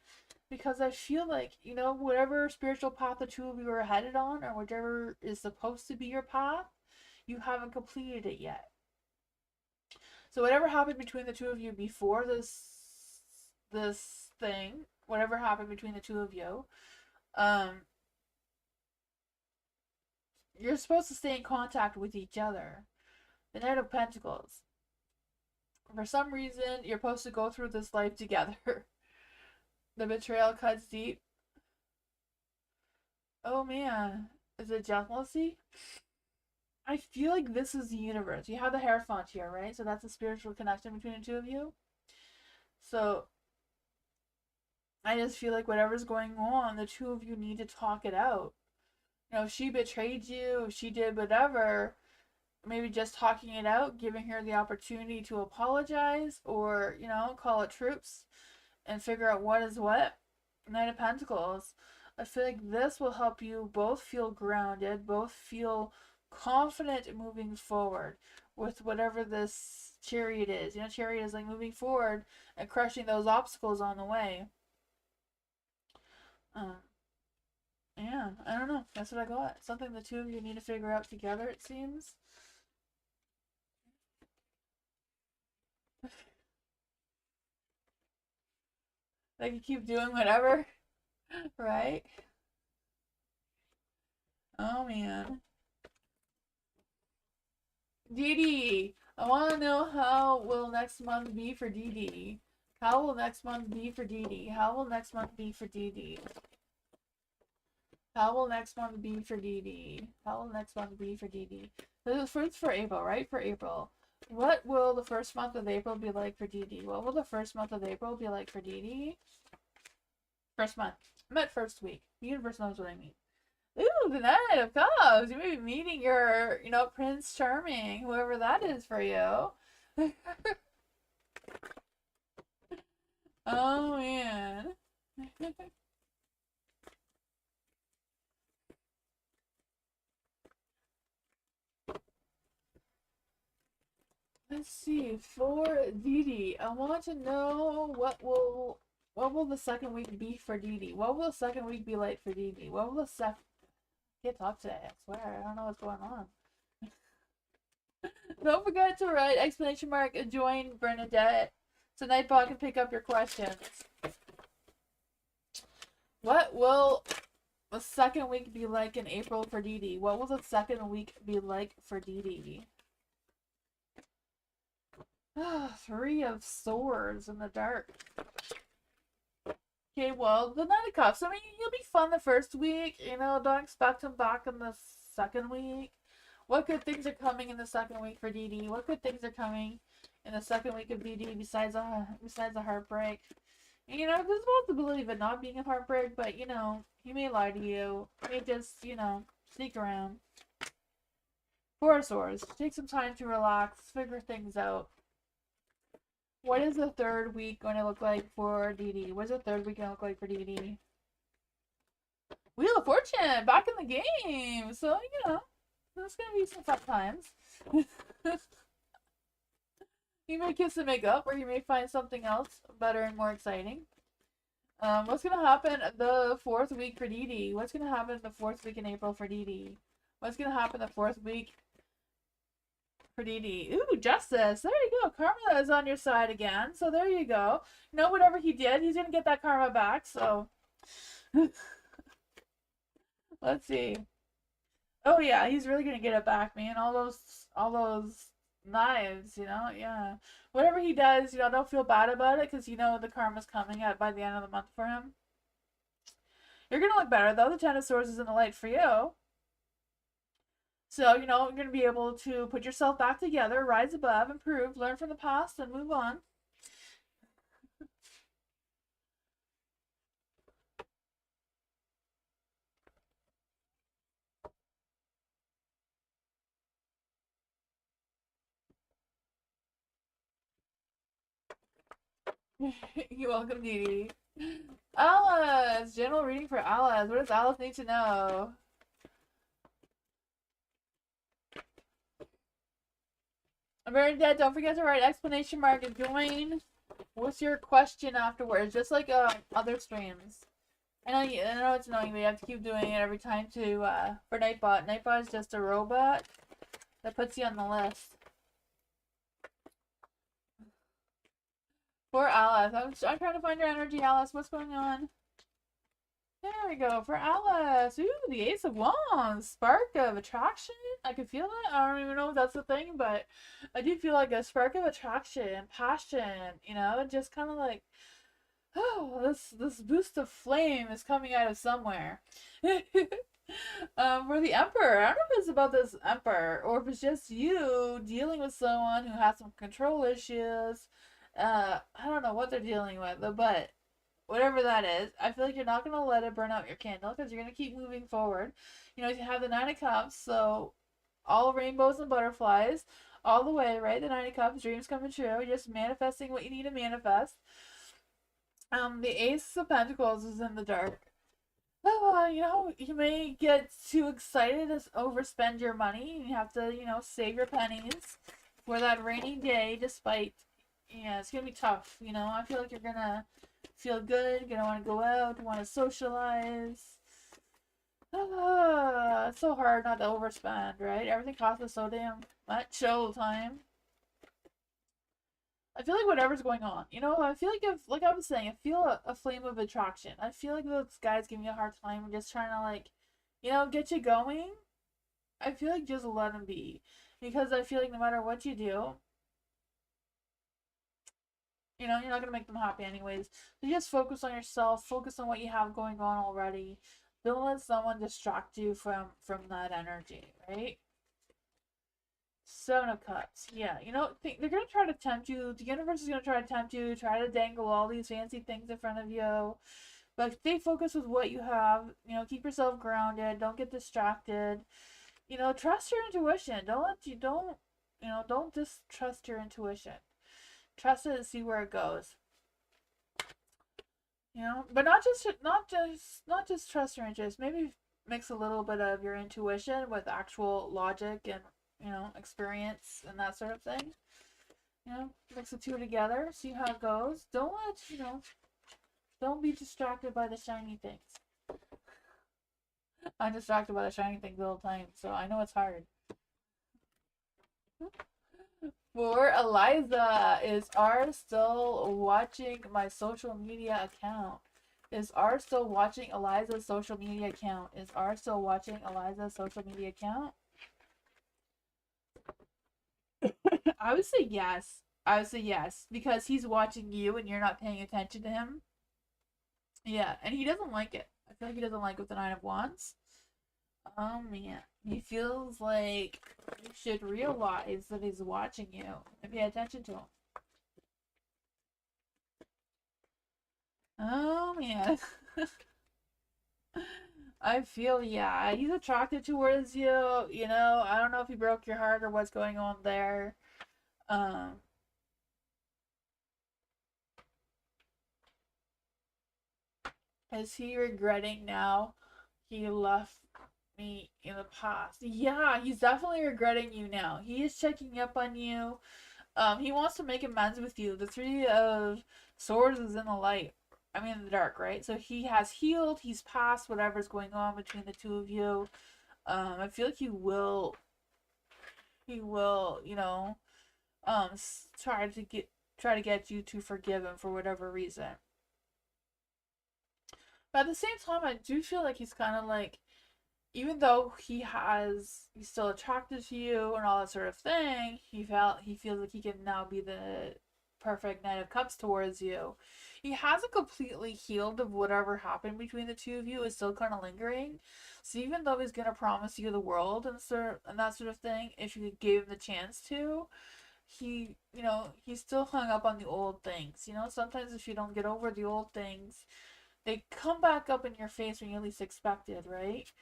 because I feel like, whatever spiritual path the two of you are headed on or whichever is supposed to be your path, you haven't completed it yet. So whatever happened between the two of you before this thing, whatever happened between the two of you, um, you're supposed to stay in contact with each other. The Knight of Pentacles. For some reason, you're supposed to go through this life together. The betrayal cuts deep. Oh man, is it jealousy? I feel like this is the universe. You have the Hierophant here, right? So that's a spiritual connection between the two of you. So I just feel like whatever's going on, the two of you need to talk it out. If she betrayed you, if she did whatever, maybe just talking it out, giving her the opportunity to apologize or, call it troops and figure out what is what. Knight of Pentacles. I feel like this will help you both feel grounded, both feel confident moving forward with whatever this chariot is. Chariot is like moving forward and crushing those obstacles on the way. Um, yeah, I don't know. That's what I got. Something the two of you need to figure out together, it seems. They can keep doing whatever, right? Oh man. Dee Dee, I want to know how will next month be for Dee Dee? How will next month be for Dee Dee? How will next month be for Dee Dee? How will next month be for Dee Dee? How will next month be for Dee Dee? This is for April, right? For April. What will the first month of April be like for Dee Dee? What will the first month of April be like for Dee Dee? First month. I meant first week. The universe knows what I mean. Ooh, the Knight of Cups. You may be meeting your, Prince Charming, whoever that is for you. Oh, man. Let's see. For Dee Dee, I want to know what will the second week be for Dee Dee? What will the second week be like for Dee Dee? What will the second... I can't talk today, I swear. I don't know what's going on. Don't forget to write exclamation mark join Bernadette so Nightbot can pick up your questions. What will the second week be like in April for Dee Dee? What will the second week be like for Dee Dee? Three of Swords in the dark. Okay, well, the Knight of Cups. I mean, you'll be fun the first week. Don't expect him back in the second week. What good things are coming in the second week for Dee Dee? What good things are coming in the second week of Dee Dee besides a heartbreak? There's a possibility of it not being a heartbreak, but, he may lie to you. He may just, sneak around. Four of Swords. Take some time to relax, figure things out. What is the third week going to look like for Dee Dee? What is the third week going to look like for Dee Dee? Wheel of Fortune, back in the game. So, there's going to be some fun times. You may kiss and make up, or you may find something else better and more exciting. What's going to happen the fourth week for Dee Dee? What's going to happen the fourth week in April for Dee Dee? What's going to happen the fourth week for Dee Dee? Ooh, Justice. There you go. Karma is on your side again. So there you go. Whatever he did, he's going to get that karma back. So let's see. Oh yeah, he's really going to get it back, man. All those knives, yeah. Whatever he does, don't feel bad about it because the karma's coming out by the end of the month for him. You're going to look better though. The Ten of Swords is in the light for you. So, you're going to be able to put yourself back together, rise above, improve, learn from the past, and move on. You're welcome, Dee Dee. Alice! General reading for Alice. What does Alice need to know? Bernadette, don't forget to write exclamation mark and join. What's your question afterwards? Just like other streams. I know it's annoying, but you have to keep doing it every time for Nightbot. Nightbot is just a robot that puts you on the list. For Alice. I'm trying to find your energy, Alice. What's going on? There we go. For Alice. Ooh, the Ace of Wands. Spark of attraction. I can feel it. I don't even know if that's the thing, but I do feel like a spark of attraction, passion, just kind of like, oh, this boost of flame is coming out of somewhere. For the Emperor, I don't know if it's about this Emperor or if it's just you dealing with someone who has some control issues. I don't know what they're dealing with, but whatever that is, I feel like you're not gonna let it burn out your candle because you're gonna keep moving forward. You have the Nine of Cups, so all rainbows and butterflies, all the way, right? The Nine of Cups, dreams coming true. You're just manifesting what you need to manifest. The Ace of Pentacles is in the dark. You may get too excited to overspend your money. And you have to, save your pennies for that rainy day, despite, it's going to be tough. I feel like you're going to feel good, you're going to want to go out, want to socialize. It's so hard not to overspend, right? Everything costs us so damn much all the time. I feel like whatever's going on, I feel like like I was saying, I feel a flame of attraction. I feel like this guy's giving you a hard time and just trying to get you going. I feel like just let him be. Because I feel like no matter what you do, you're not going to make them happy anyways. So just focus on yourself, focus on what you have going on already. Don't let someone distract you from that energy, right? Seven of Cups. Yeah, they're going to try to tempt you. The universe is going to try to tempt you, try to dangle all these fancy things in front of you. But stay focused with what you have. Keep yourself grounded. Don't get distracted. Trust your intuition. Don't just trust your intuition. Trust it and see where it goes. But not just trust your intuition. Maybe mix a little bit of your intuition with actual logic and experience and that sort of thing. Mix the two together, see how it goes. Don't be distracted by the shiny things. I'm distracted by the shiny things all the time, so I know it's hard. For Eliza, is R still watching my social media account? Is R still watching Eliza's social media account? Is R still watching Eliza's social media account? I would say yes. Because he's watching you and you're not paying attention to him. Yeah, and he doesn't like it. I feel like he doesn't like it with the Nine of Wands. Oh man. He feels like you should realize that he's watching you and pay attention to him. Oh man. I feel, yeah, he's attracted towards you. I don't know if he broke your heart or what's going on there. Is he regretting now he left me in the past? Yeah, he's definitely regretting you now. He is checking up on you. He wants to make amends with you. The Three of Swords is in the light. I mean, in the dark, right? So he has healed. He's past whatever's going on between the two of you. I feel like he will, try to get you to forgive him for whatever reason. But at the same time, I do feel like he's kind of like, even though he's still attracted to you and all that sort of thing, he feels like he can now be the perfect Knight of Cups towards you. He hasn't completely healed of whatever happened between the two of you. It's still kind of lingering. So even though he's gonna promise you the world and that sort of thing, if you gave him the chance to, he's still hung up on the old things. Sometimes if you don't get over the old things, they come back up in your face when you least expect it, right?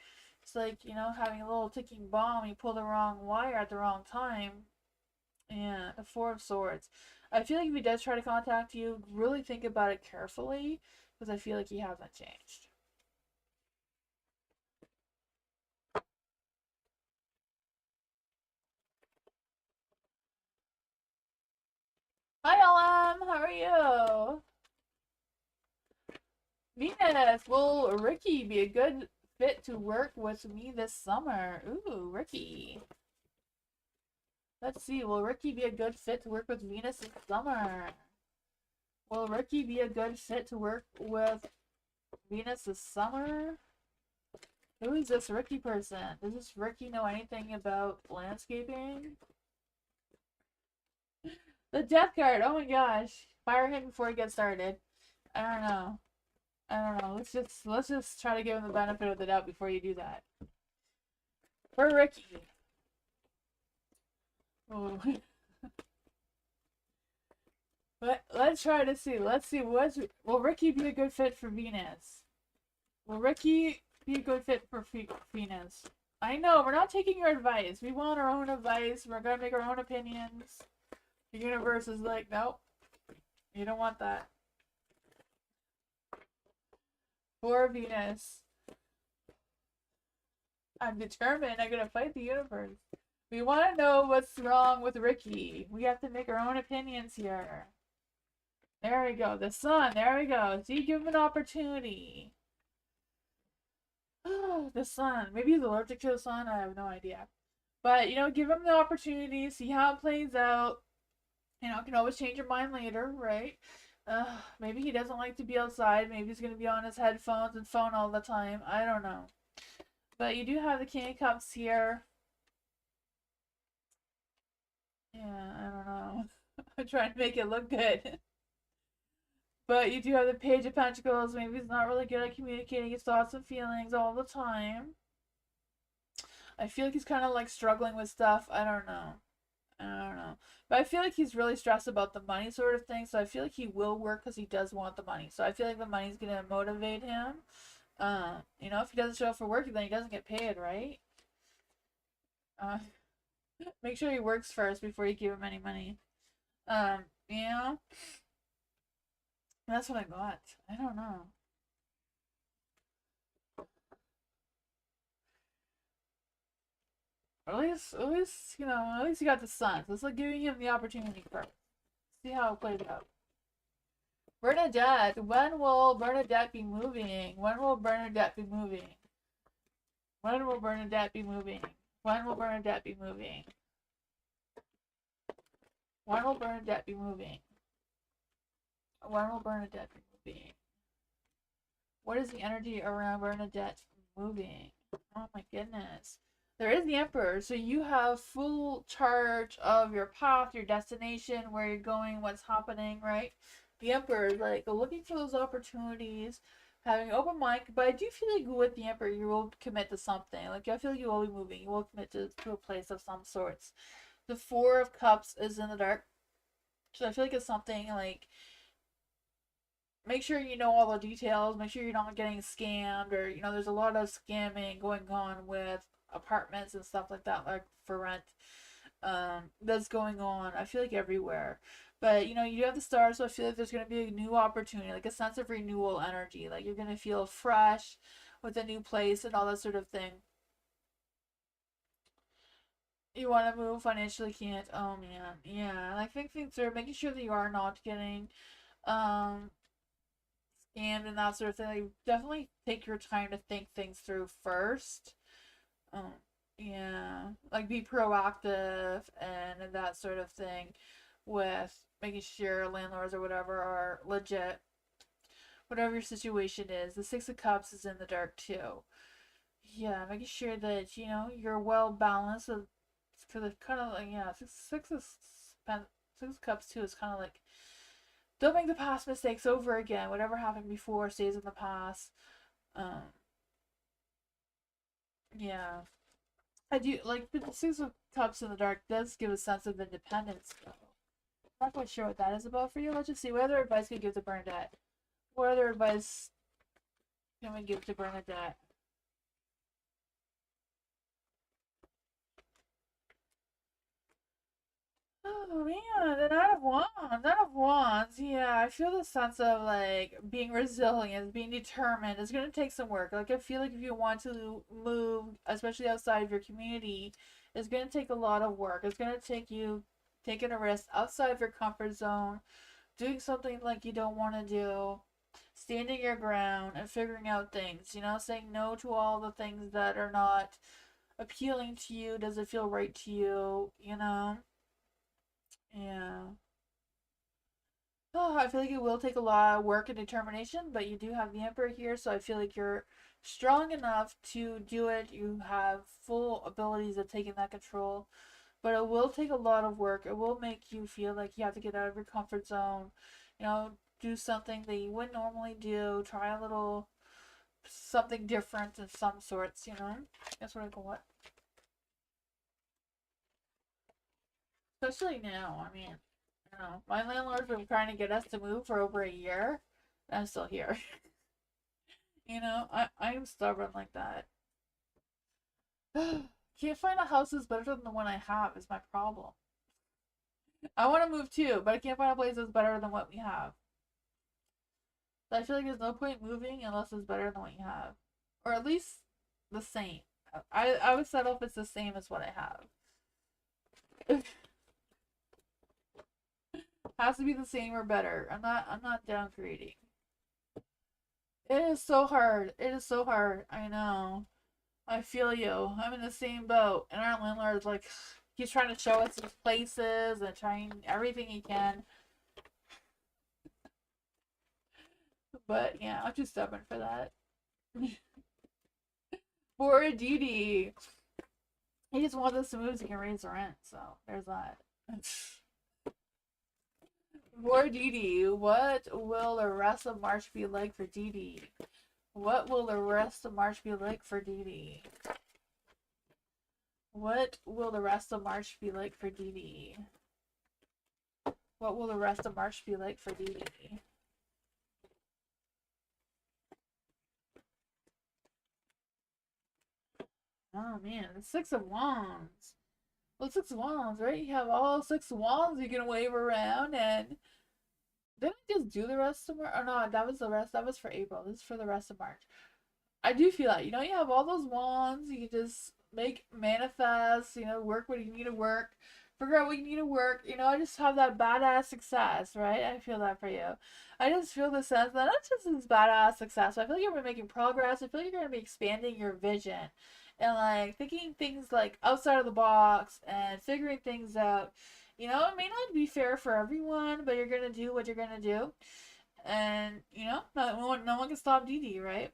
It's like, having a little ticking bomb, you pull the wrong wire at the wrong time, Yeah, the Four of Swords. I feel like if he does try to contact you, really think about it carefully, because I feel like he hasn't changed. Hi, Alam. How are you? Venus, will Ricky be a good fit to work with me this summer? Ooh, Ricky. Let's see. Will Ricky be a good fit to work with Venus this summer? Will Ricky be a good fit to work with Venus this summer? Who is this Ricky person? Does this Ricky know anything about landscaping? The death card. Oh my gosh. Fire him before he gets started. I don't know. I don't know. Let's just try to give him the benefit of the doubt before you do that. For Ricky. Oh. Let's try to see. Let's see. Will Ricky be a good fit for Venus? Will Ricky be a good fit for Venus? I know, we're not taking your advice. We want our own advice. We're gonna make our own opinions. The universe is like, nope. You don't want that. For Venus. I'm determined. I'm gonna fight the universe. We want to know what's wrong with Ricky. We have to make our own opinions here. There we go. The sun. There we go. See, give him an opportunity. The sun. Maybe he's allergic to the sun. I have no idea. But, give him the opportunity. See how it plays out. Can always change your mind later, right? Maybe he doesn't like to be outside. Maybe he's going to be on his headphones and phone all the time. I don't know. But you do have the King of Cups here. Yeah, I don't know. I'm trying to make it look good. But you do have the Page of Pentacles. Maybe he's not really good at communicating his thoughts and feelings all the time. I feel like he's kind of like struggling with stuff. I don't know. But I feel like he's really stressed about the money sort of thing. So I feel like he will work because he does want the money. So I feel like the money's going to motivate him. If he doesn't show up for work, then he doesn't get paid, right? Make sure he works first before you give him any money. That's what I got. I don't know. At least you got the sun. So it's like giving him the opportunity first. See how it plays out. Bernadette, when will Bernadette be moving? When will Bernadette be moving? When will Bernadette be moving? When will Bernadette be moving? When will Bernadette be moving? When will Bernadette be moving? What is the energy around Bernadette moving? Oh my goodness. There is the Emperor, so you have full charge of your path, your destination, where you're going, what's happening, right? The Emperor is like looking for those opportunities, having an open mind, but I do feel like with the Emperor, you will commit to something. Like, I feel like you will be moving, you will commit to a place of some sorts. The Four of Cups is in the dark, so I feel like it's something like, make sure you know all the details, make sure you're not getting scammed, or, there's a lot of scamming going on with apartments and stuff like that, like for rent, that's going on, I feel like everywhere. But you have the stars, so I feel like there's going to be a new opportunity, like a sense of renewal energy, like you're going to feel fresh with a new place and all that sort of thing. You want to move, financially can't. Oh man, yeah. I think things are making sure that you are not getting um scammed and that sort of thing. Like, definitely take your time to think things through first. Um, yeah, like be proactive and that sort of thing with making sure landlords or whatever are legit. Whatever your situation is, the Six of Cups is in the dark too. Yeah, making sure that you're well balanced. Because it's kind of like, yeah, Six of Cups too is kind of like, don't make the past mistakes over again. Whatever happened before stays in the past. Um, yeah. I do like the Six of Cups in the dark does give a sense of independence though. I'm not quite sure what that is about for you. Let's just see. What other advice can we give to Bernadette? What other advice can we give to Bernadette? Nine of Wands, Nine of Wands. Yeah, I feel the sense of like being resilient, being determined. It's gonna take some work. Like I feel like if you want to move, especially outside of your community, it's gonna take a lot of work. It's gonna take you taking a risk outside of your comfort zone, doing something like you don't want to do, standing your ground and figuring out things. You know, saying no to all the things that are not appealing to you. Does it feel right to you? You know. Yeah. Oh, I feel like it will take a lot of work and determination, but you do have the Emperor here, so I feel like you're strong enough to do it. You have full abilities of taking that control, but it will take a lot of work. It will make you feel like you have to get out of your comfort zone, you know, do something that you wouldn't normally do, try a little something different of some sorts, you know? That's what I call it. Especially now, I mean, you know, my landlord's been trying to get us to move for over a year, and I'm still here. You know, I am stubborn like that. Can't find a house that's better than the one I have is my problem. I want to move too, but I can't find a place that's better than what we have. So I feel like there's no point moving unless it's better than what you have, or at least the same. I would settle if it's the same as what I have. Has to be the same or better. I'm not downgrading. It is so hard. It is so hard. I know. I feel you. I'm in the same boat. And our landlord's like, he's trying to show us these places and trying everything he can. But yeah, I'm too stubborn for that. Poor Didi. He just wants us to move so he can raise the rent. So there's that. Poor Didi. What will the rest of March be like for Didi? What will the rest of March be like for Didi? What will the rest of March be like for Didi? What will the rest of March be like for Didi? Oh man, the Six of Wands. Well, Six of Wands, right? You have all six wands you can wave around, and didn't I just do the rest of March? Oh no, that was the rest. That was for April. This is for the rest of March. I do feel that. You know, you have all those wands. You can just make manifest. You know, work what you need to work. Figure out what you need to work. You know, I just have that badass success, right? I feel that for you. I just feel the sense that not just this badass success, but I feel like you're making progress. I feel like you're gonna be expanding your vision and like thinking things like outside of the box and figuring things out. You know, it may not be fair for everyone, but you're gonna do what you're gonna do, and you know, no one can stop Didi, right?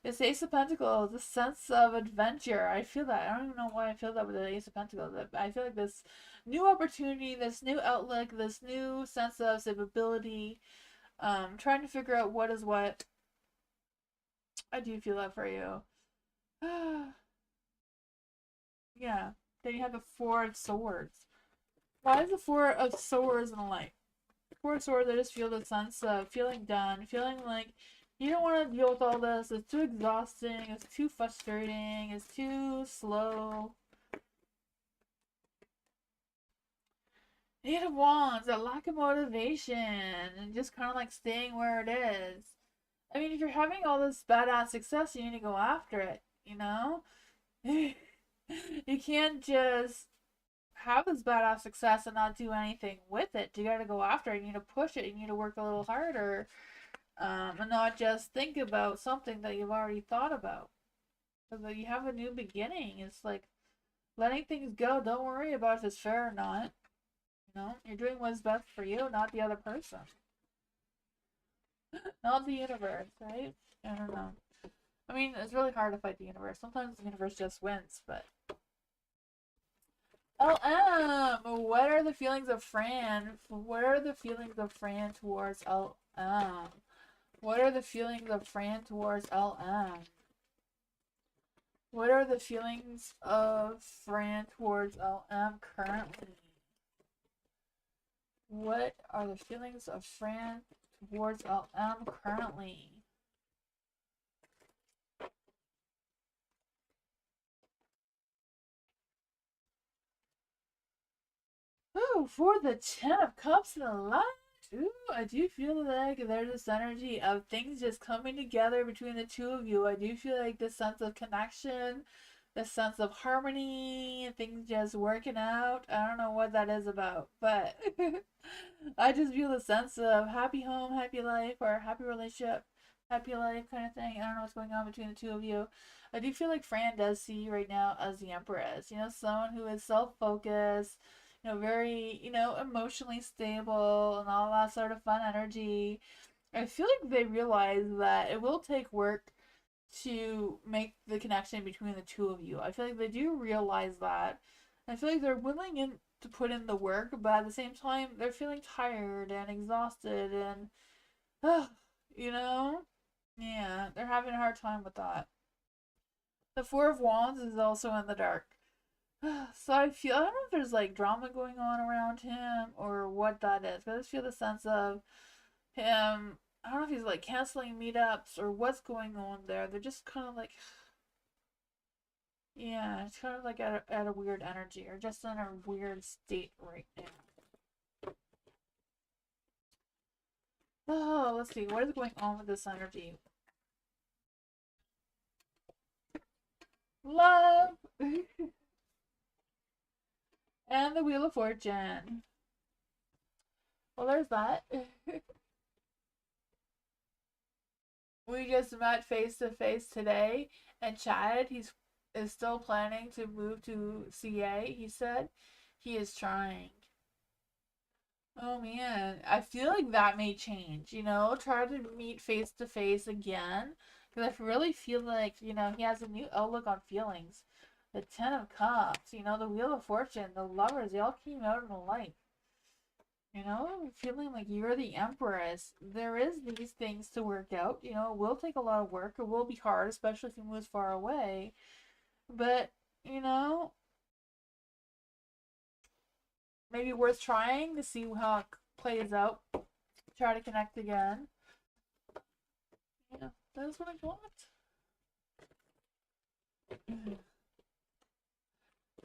This Ace of Pentacles, this sense of adventure. I feel that. I don't even know why I feel that with the Ace of Pentacles. I feel like this new opportunity, this new outlook, this new sense of stability. Trying to figure out what is what. I do feel that for you. Yeah. Then you have the Four of Swords. Why is the Four of Swords in the light? Four of Swords, I just feel the sense of feeling done, feeling like you don't want to deal with all this. It's too exhausting. It's too frustrating. It's too slow. Eight of Wands, a lack of motivation, and just kind of like staying where it is. I mean, if you're having all this badass success, you need to go after it, you know? You can't just have this badass success and not do anything with it. You gotta go after it. You need to push it. You need to work a little harder. And not just think about something that you've already thought about. Because you have a new beginning. It's like letting things go. Don't worry about if it's fair or not. You know, you're doing what's best for you, not the other person. Not the universe, right? I don't know. I mean, it's really hard to fight the universe. Sometimes the universe just wins, but. LM! What are the feelings of Fran? What are the feelings of Fran towards LM? What are the feelings of Fran towards LM? What are the feelings of Fran towards LM currently? What are the feelings of Fran towards LM currently? Ooh, Ooh, for the Ten of Cups and the Light. Ooh, I do feel like there's this energy of things just coming together between the two of you. I do feel like this sense of connection, this sense of harmony, things just working out. I don't know what that is about, but I just feel the sense of happy home, happy life, or happy relationship, happy life kind of thing. I don't know what's going on between the two of you. I do feel like Fran does see you right now as the Empress. Someone who is self focused, very, emotionally stable and all that sort of fun energy. I feel like they realize that it will take work to make the connection between the two of you. I feel like they do realize that. I feel like they're to put in the work, but at the same time, they're feeling tired and exhausted and, you know? Yeah, they're having a hard time with that. The Four of Wands is also in the dark. So I don't know if there's like drama going on around him or what that is, but I just feel the sense of him. I don't know if he's like canceling meetups or what's going on there. They're just kind of like, yeah, it's kind of like at a weird energy or just in a weird state right now. Oh, let's see. What is going on with this energy? Love! And the Wheel of Fortune. Well, there's that. We just met face to face today and chatted. Is still planning to move to CA, he said. He is trying. Oh man, I feel like that may change, try to meet face to face again. Because I really feel like, he has a new outlook on feelings. The Ten of Cups, the Wheel of Fortune, the Lovers, they all came out in the light. Feeling like you're the Empress. There is these things to work out. It will take a lot of work. It will be hard, especially if he moves far away. But, maybe worth trying to see how it plays out. Try to connect again. Yeah, that's what I want.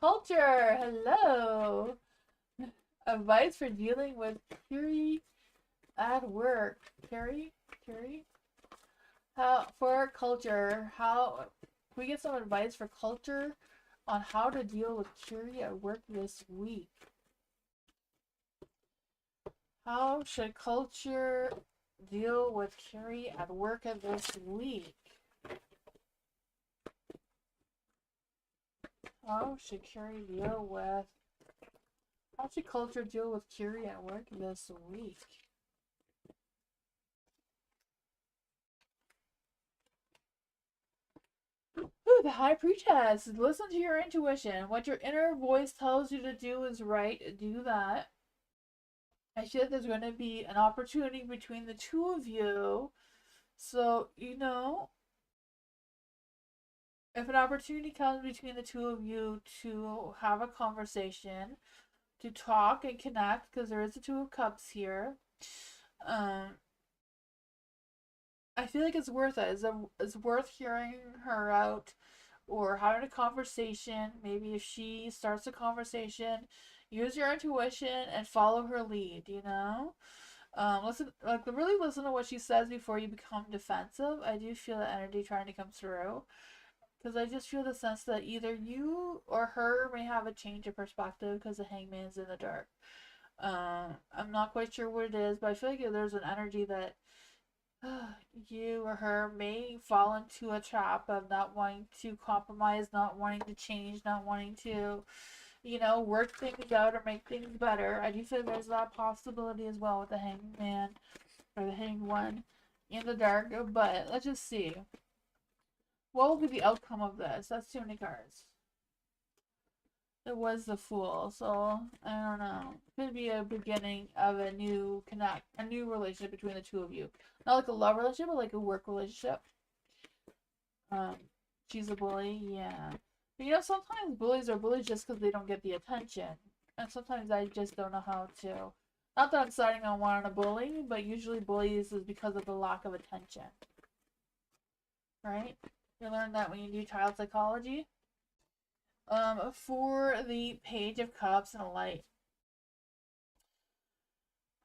Culture, hello. Advice for dealing with Curie at work. Curie? How for culture? How can we get some advice for culture on how to deal with Curie at work this week? How should culture deal with Curie at work this week? How should Curie deal with? How should culture deal with Curie at work this week? Ooh, the High Priestess. Listen to your intuition. What your inner voice tells you to do is right. Do that. I feel like there's going to be an opportunity between the two of you. So, if an opportunity comes between the two of you to have a conversation, to talk and connect, because there is the Two of Cups here, I feel like it's worth it. It's worth hearing her out or having a conversation. Maybe if she starts a conversation, use your intuition and follow her lead, really listen to what she says before you become defensive. I do feel that energy trying to come through. Because I just feel the sense that either you or her may have a change of perspective because the Hangman's in the dark. I'm not quite sure what it is, but I feel like there's an energy that you or her may fall into a trap of not wanting to compromise, not wanting to change, not wanting to, work things out or make things better. I do feel there's that possibility as well with the Hangman or the Hanged One in the dark. But let's just see. What will be the outcome of this? That's too many cards. It was the Fool, so I don't know. Could be a beginning of a new relationship between the two of you. Not like a love relationship, but like a work relationship. She's a bully, yeah. But sometimes bullies are bullies just because they don't get the attention. And sometimes I just don't know how to. Not that I'm starting on wanting a bully, but usually bullies is because of the lack of attention. Right? You learn that when you do child psychology. For the Page of Cups and a Light.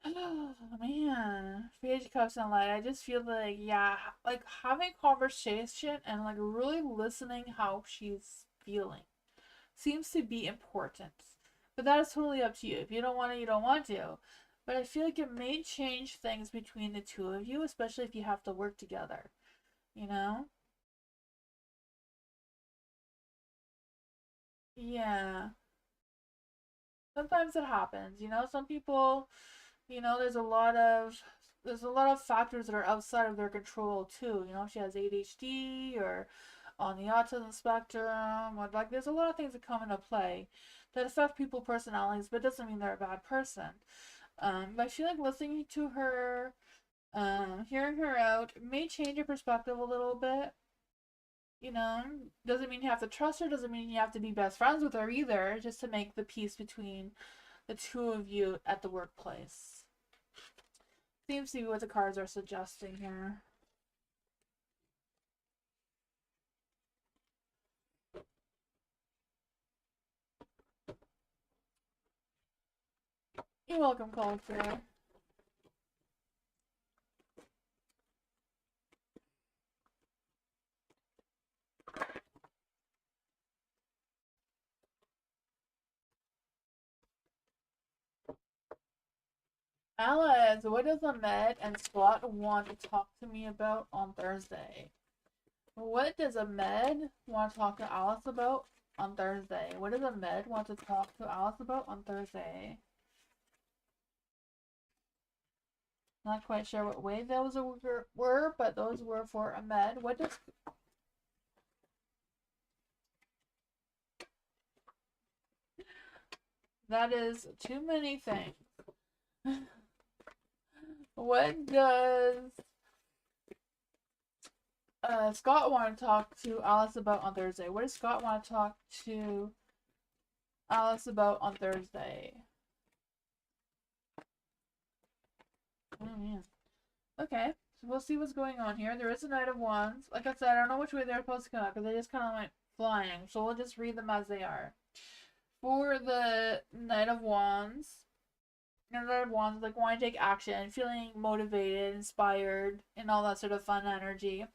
Oh, man. Page of Cups and Light. I just feel like, yeah, like having conversation and like really listening how she's feeling seems to be important. But that is totally up to you. If you don't want to, you don't want to. But I feel like it may change things between the two of you, especially if you have to work together. You know? Yeah. Sometimes it happens. Some people, there's a lot of factors that are outside of their control too. She has ADHD or on the autism spectrum, or like there's a lot of things that come into play that affect people's personalities, but doesn't mean they're a bad person. But I feel like listening to her, hearing her out may change your perspective a little bit. Doesn't mean you have to trust her, doesn't mean you have to be best friends with her either, just to make the peace between the two of you at the workplace. Seems to be what the cards are suggesting here. You're welcome, Culture. Alice, what does Ahmed and Scott want to talk to me about on Thursday? What does Ahmed want to talk to Alice about on Thursday? What does Ahmed want to talk to Alice about on Thursday? Not quite sure what way those were, but those were for Ahmed. What does that is too many things. What does Scott want to talk to Alice about on Thursday? What does Scott want to talk to Alice about on Thursday? Oh man. Okay, so we'll see what's going on here. There is a Knight of Wands. Like I said, I don't know which way they're supposed to come out because they just kind of went flying. So we'll just read them as they are. For the Knight of Wands, like wanting to take action, feeling motivated, inspired, and all that sort of fun energy.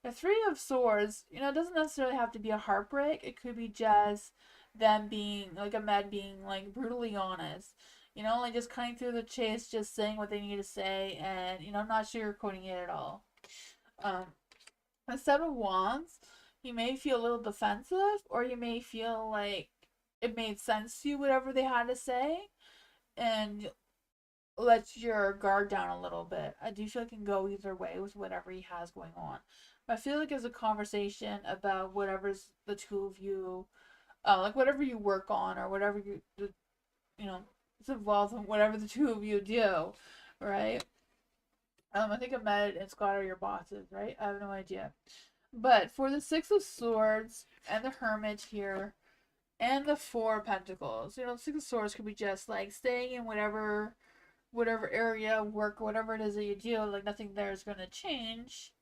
The Three of Swords, it doesn't necessarily have to be a heartbreak. It could be just them being, like, Ahmed being, like, brutally honest. Like, just cutting through the chase, just saying what they need to say, and, not sugarcoating it at all. Um, Instead of Wands, you may feel a little defensive, or you may feel like it made sense to you, whatever they had to say, and let your guard down a little bit. I do feel it can go either way with whatever he has going on. But I feel like it's a conversation about whatever's the two of you, like whatever you work on or whatever you know, it's involved in whatever the two of you do, right? I think Ahmed and Scott are your bosses, right? I have no idea. But for the Six of Swords and the Hermit here, and the Four of Pentacles, the Six of Swords could be just like staying in whatever area work, whatever it is that you do, like nothing there is going to change.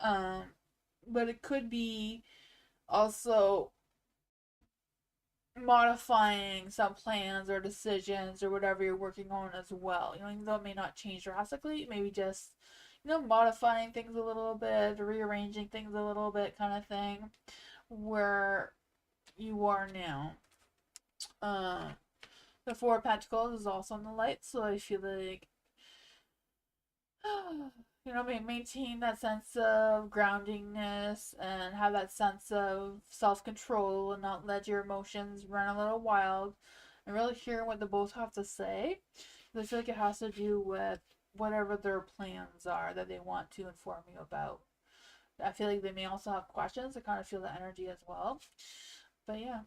um but it could be also modifying some plans or decisions or whatever you're working on as well. Even though it may not change drastically, maybe just modifying things a little bit, rearranging things a little bit, kind of thing, where you are now. The Four of Pentacles is also on the light, so I feel like maintain that sense of groundingness and have that sense of self-control and not let your emotions run a little wild and really hear what they both have to say. I feel like it has to do with whatever their plans are that they want to inform you about. I feel like they may also have questions. I kind of feel the energy as well. But yeah,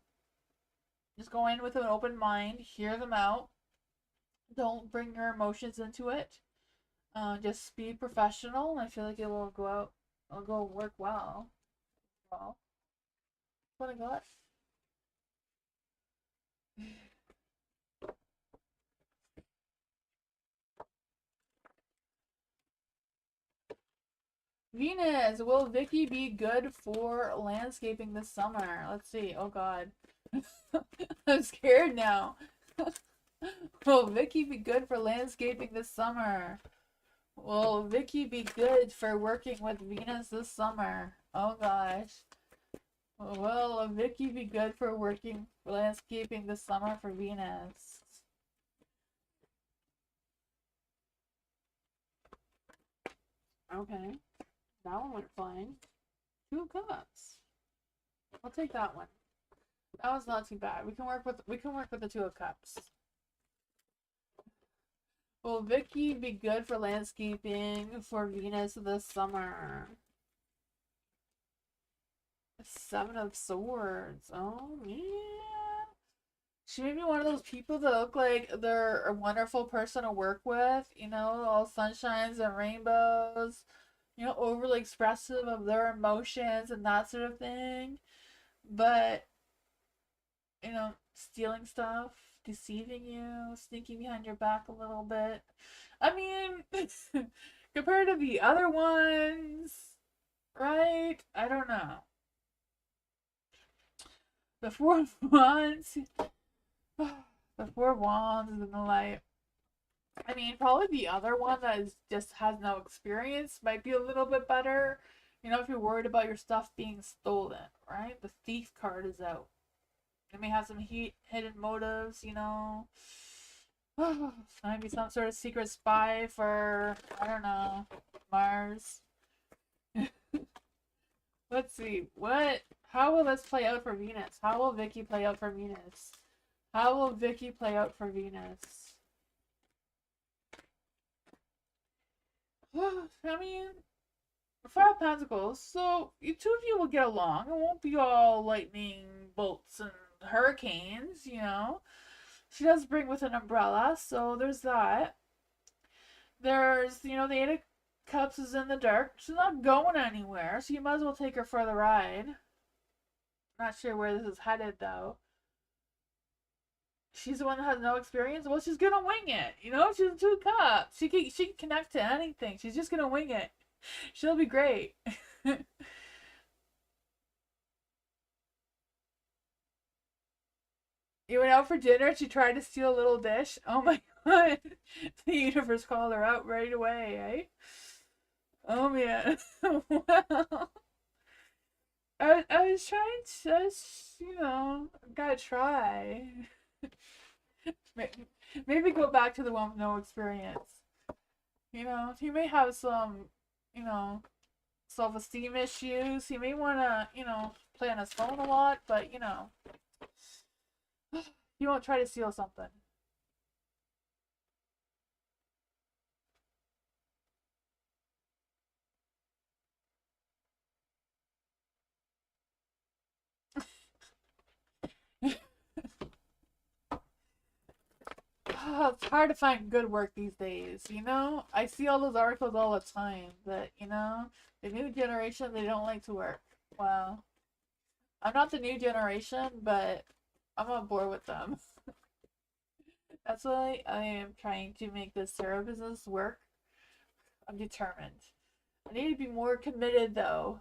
just go in with an open mind, hear them out. Don't bring your emotions into it. Just be professional. I feel like it will go out. It'll go work well. Well, what I got. Venus, will Vicky be good for landscaping this summer? Let's see. Oh God, I'm scared now. Will Vicky be good for landscaping this summer? Will Vicky be good for working with Venus this summer? Oh gosh. Will Vicky be good for working landscaping this summer for Venus? Okay. That one went fine. 2 of Cups. I'll take that one. That was not too bad. We can work with the 2 of Cups. Will Vicky be good for landscaping for Venus this summer? 7 of Swords. Oh yeah. She may be one of those people that look like they're a wonderful person to work with, all sunshines and rainbows, overly expressive of their emotions and that sort of thing. But, stealing stuff, deceiving you, sneaking behind your back a little bit. I mean, compared to the other ones, right? I don't know. The 4 of Wands. The 4 of Wands and the light. I mean, probably the other one that just has no experience might be a little bit better. If you're worried about your stuff being stolen, right? The Thief card is out. It may have some hidden motives, Might be some sort of secret spy for, I don't know, Mars. Let's see. How will this play out for Venus? How will Vicky play out for Venus? How will Vicky play out for Venus? I mean, 5 of Pentacles. So, you 2 of you will get along. It won't be all lightning bolts and hurricanes, She does bring with an umbrella, so there's that. There's, the 8 of Cups is in the dark. She's not going anywhere, so you might as well take her for the ride. Not sure where this is headed, though. She's the one that has no experience. Well, she's gonna wing it. She's 2 Cups. She can connect to anything. She's just gonna wing it. She'll be great. You went out for dinner. She tried to steal a little dish. Oh my god! The universe called her out right away, eh? Oh man. Well, I was trying to, gotta try. Maybe go back to the one with no experience. He may have some, self-esteem issues. He may want to, play on his phone a lot, but, he won't try to steal something. It's hard to find good work these days, I see all those articles all the time that, the new generation, they don't like to work. Wow. I'm not the new generation, but I'm on board with them. That's why I am trying to make this tarot business work. I'm determined. I need to be more committed, though.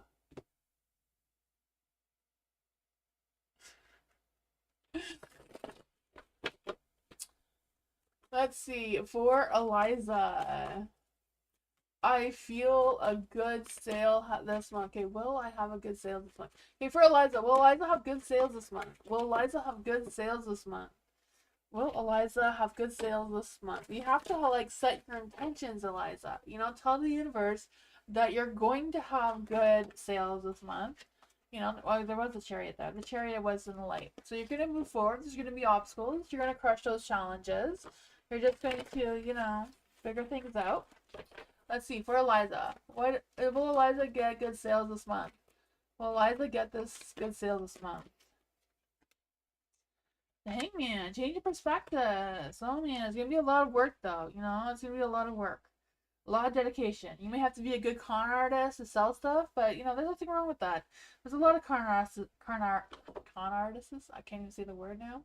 Let's see. For Eliza, I feel a good sale this month. Okay, will I have a good sale this month? Okay, for Eliza, will Eliza have good sales this month? Will Eliza have good sales this month? Will Eliza have good sales this month? You have to set your intentions, Eliza. Tell the universe that you're going to have good sales this month. Well, there was a Chariot there. The Chariot was in the light. So you're going to move forward. There's going to be obstacles. You're going to crush those challenges. You're just going to, figure things out. Let's see, for Eliza. Will Eliza get good sales this month? Will Eliza get this good sales this month? The Hangman, change your perspective. Oh man, it's gonna be a lot of work though. It's gonna be a lot of work, a lot of dedication. You may have to be a good con artist to sell stuff, but there's nothing wrong with that. There's a lot of con artists. I can't even say the word now.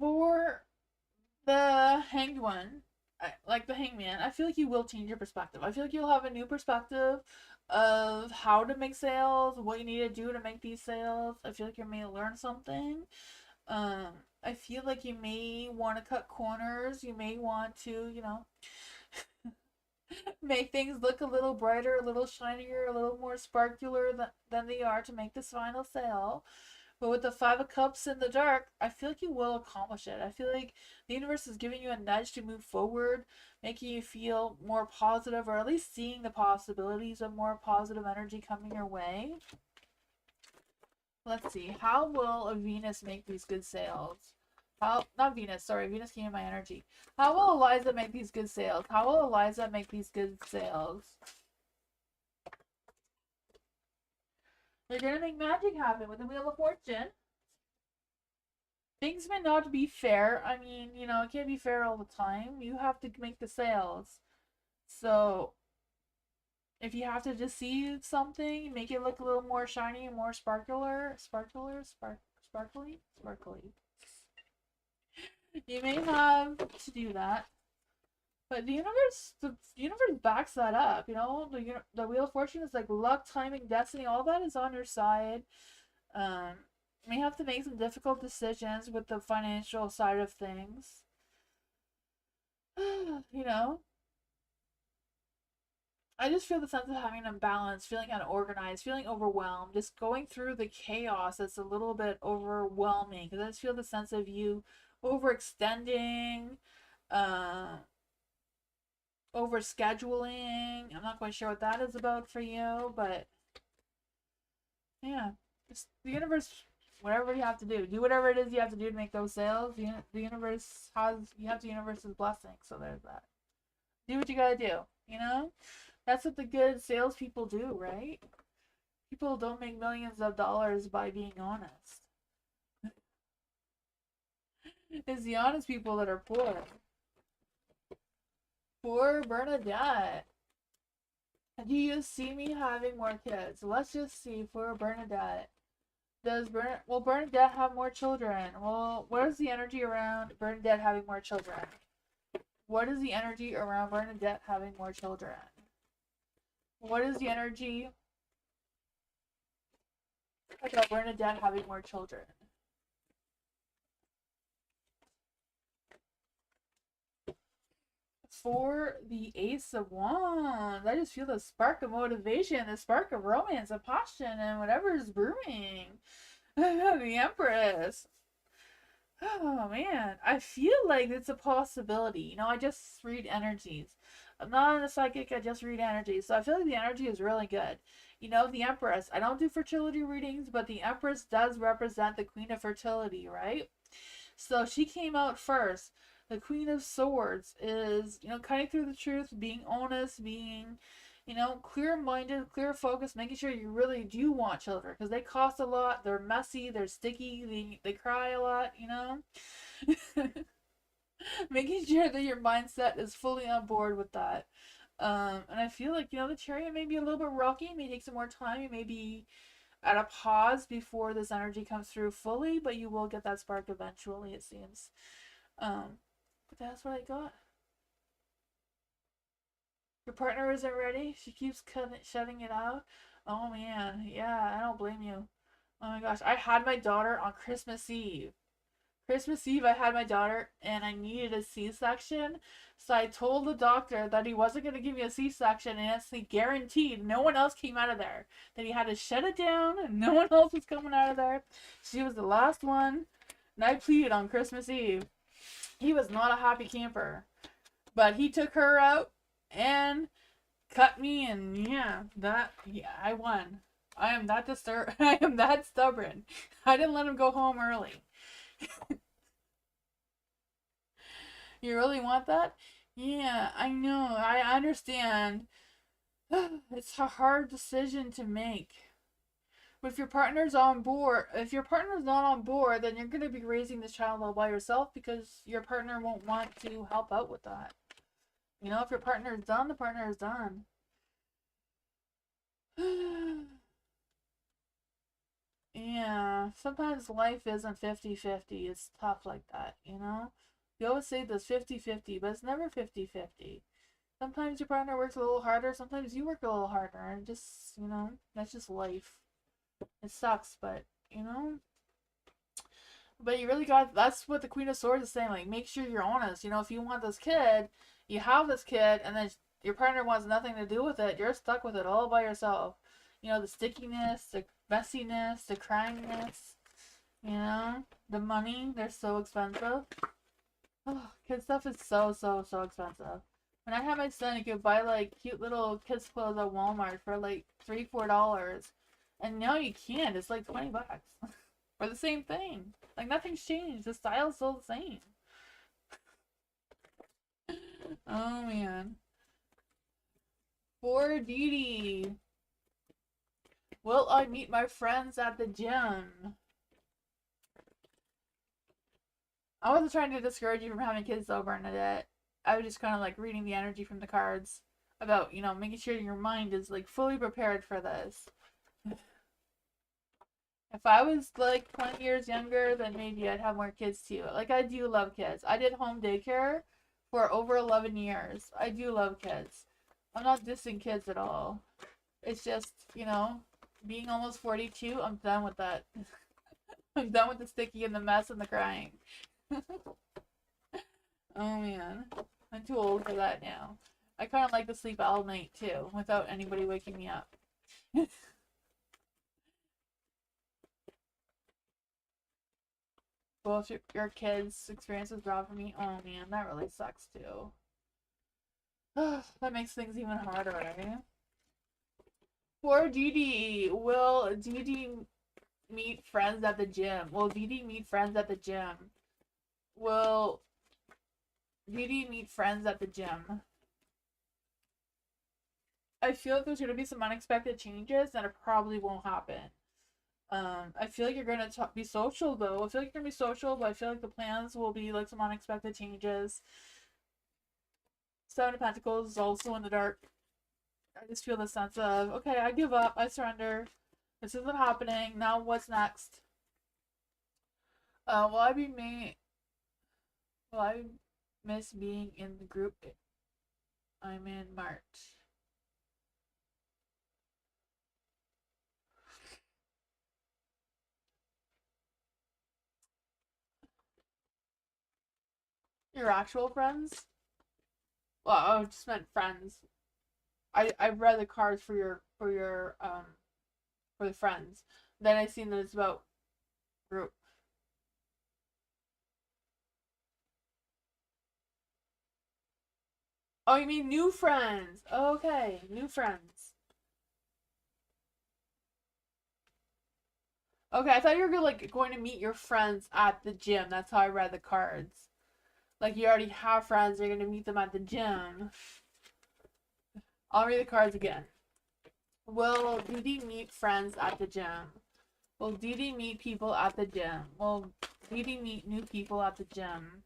For the Hanged One, like the Hangman, I feel like you will change your perspective. I feel like you'll have a new perspective of how to make sales, what you need to do to make these sales. I feel like you may learn something. Um, I feel like you may want to cut corners. You may want to, make things look a little brighter, a little shinier, a little more sparkular than they are to make this final sale. But with the Five of Cups in the dark, I feel like you will accomplish it. I feel like the universe is giving you a nudge to move forward, making you feel more positive, or at least seeing the possibilities of more positive energy coming your way. Let's see. How will a Venus make these good sales? Not Venus, sorry. Venus came in my energy. How will Eliza make these good sales? How will Eliza make these good sales? They're gonna make magic happen with the Wheel of Fortune. Things may not be fair. I mean, it can't be fair all the time. You have to make the sales. So, if you have to deceive something, make it look a little more shiny and more sparkly. You may have to do that. But the universe backs that up. The Wheel of Fortune is like luck, timing, destiny. All that is on your side. You may have to make some difficult decisions with the financial side of things. I just feel the sense of having an imbalance, feeling unorganized, feeling overwhelmed, just going through the chaos that's a little bit overwhelming. Because I just feel the sense of you overextending, uh, overscheduling. I'm not quite sure what that is about for you, but yeah, just the universe. Whatever you have to do whatever it is you have to do to make those sales. The universe you have the universe's blessing. So there's that. Do what you gotta do. That's what the good salespeople do, right? People don't make millions of dollars by being honest. It's the honest people that are poor. Poor Bernadette. Do you see me having more kids? Let's just see for Bernadette. Will Bernadette have more children? Well, what is the energy around Bernadette having more children? What is the energy around Bernadette having more children? What is the energy about Bernadette having more children? For the Ace of Wands, I just feel the spark of motivation, the spark of romance, of passion, and whatever is brewing. The Empress. Oh man, I feel like it's a possibility. I just read energies. I'm not a psychic, I just read energies. So I feel like the energy is really good. The Empress. I don't do fertility readings, but the Empress does represent the Queen of Fertility, right? So she came out first. The Queen of Swords is, cutting through the truth, being honest, being, clear-minded, clear-focused, making sure you really do want children. Because they cost a lot, they're messy, they're sticky, they cry a lot, Making sure that your mindset is fully on board with that. And I feel like, the Chariot may be a little bit rocky, it may take some more time, you may be at a pause before this energy comes through fully, but you will get that spark eventually, it seems. But that's what I got. Your partner isn't ready. She keeps shutting it out. Oh man, yeah, I don't blame you. Oh my gosh, I had my daughter on Christmas Eve. Christmas Eve, I had my daughter, and I needed a C-section. So I told the doctor that he wasn't going to give me a C-section, and it's guaranteed no one else came out of there. That he had to shut it down, and no one else was coming out of there. She was the last one, and I pleaded on Christmas Eve. He was not a happy camper, but he took her out and cut me, and I won. I am that I am that stubborn. I didn't let him go home early. You really want that? Yeah, I know. I understand. It's a hard decision to make. But if your partner's on board, if your partner's not on board, then you're going to be raising this child all by yourself because your partner won't want to help out with that. If your partner is done, the partner is done. Yeah, sometimes life isn't 50-50. It's tough like that. You always say this 50-50, but it's never 50-50. Sometimes your partner works a little harder, sometimes you work a little harder, and just, that's just life. It sucks, but, but you really got, that's what the Queen of Swords is saying, like, make sure you're honest. If you want this kid, you have this kid, and then your partner wants nothing to do with it, you're stuck with it all by yourself. The stickiness, the messiness, the cryingness, the money, they're so expensive. Oh, kid stuff is so, so, so expensive. When I had my son, you could buy like cute little kids clothes at Walmart for like $3-4. And now you can't. It's like $20 for the same thing. Like nothing's changed. The style's still the same. Oh man. For Dee Dee. Will I meet my friends at the gym? I wasn't trying to discourage you from having kids though, Bernadette. I was just kind of like reading the energy from the cards about, making sure your mind is like fully prepared for this. If I was like 20 years younger, then maybe I'd have more kids too. Like, I do love kids. I did home daycare for over 11 years. I do love kids. I'm not dissing kids at all. It's just, being almost 42, I'm done with that. I'm done with the sticky and the mess and the crying. Oh man. I'm too old for that now. I kind of like to sleep all night too, without anybody waking me up. Both your kids' experience was rough for me. Oh man, that really sucks too. That makes things even harder, right? Poor Dee Dee. Will Dee Dee meet friends at the gym? Will Dee Dee meet friends at the gym? Will Dee Dee meet friends at the gym? I feel like there's going to be some unexpected changes and it probably won't happen. I feel like you're gonna be social though. I feel like you're gonna be social, but I feel like the plans will be like some unexpected changes. Seven of Pentacles is also in the dark. I just feel the sense of, okay, I give up, I surrender. This isn't happening. Now what's next? Will I be me? Will I miss being in the group I'm in March? Your actual friends? Well, I just meant friends. I've read the cards for the friends. Then I seen that it's about group. Oh, you mean new friends? Okay, new friends. Okay, I thought you were like going to meet your friends at the gym. That's how I read the cards. Like you already have friends, you're gonna meet them at the gym. I'll read the cards again. Will Dee Dee meet friends at the gym? Will Dee Dee meet people at the gym? Will Dee Dee meet new people at the gym?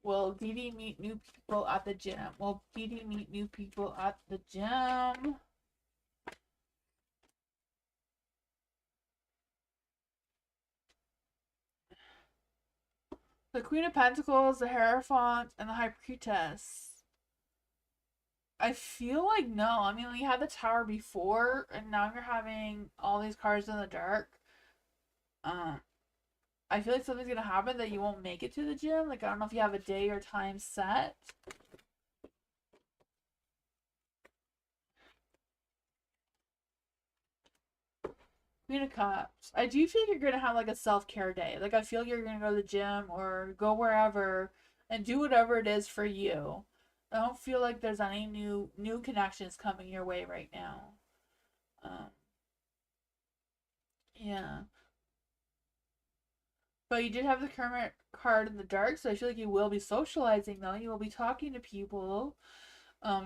Will Dee Dee meet new people at the gym? Will Dee Dee meet new people at the gym? The Queen of Pentacles, the Hierophant, and the High Priestess. I feel like no. I mean, we had the Tower before, and now you're having all these cards in the dark. Um, I feel like something's gonna happen that you won't make it to the gym. Like, I don't know if you have a day or time set. Queen of Cups. I do feel like you're gonna have like a self-care day. Like, I feel like you're gonna go to the gym or go wherever and do whatever it is for you. I don't feel like there's any new connections coming your way right now. Um, yeah. But you did have the current card in the dark, so I feel like you will be socializing though. You will be talking to people.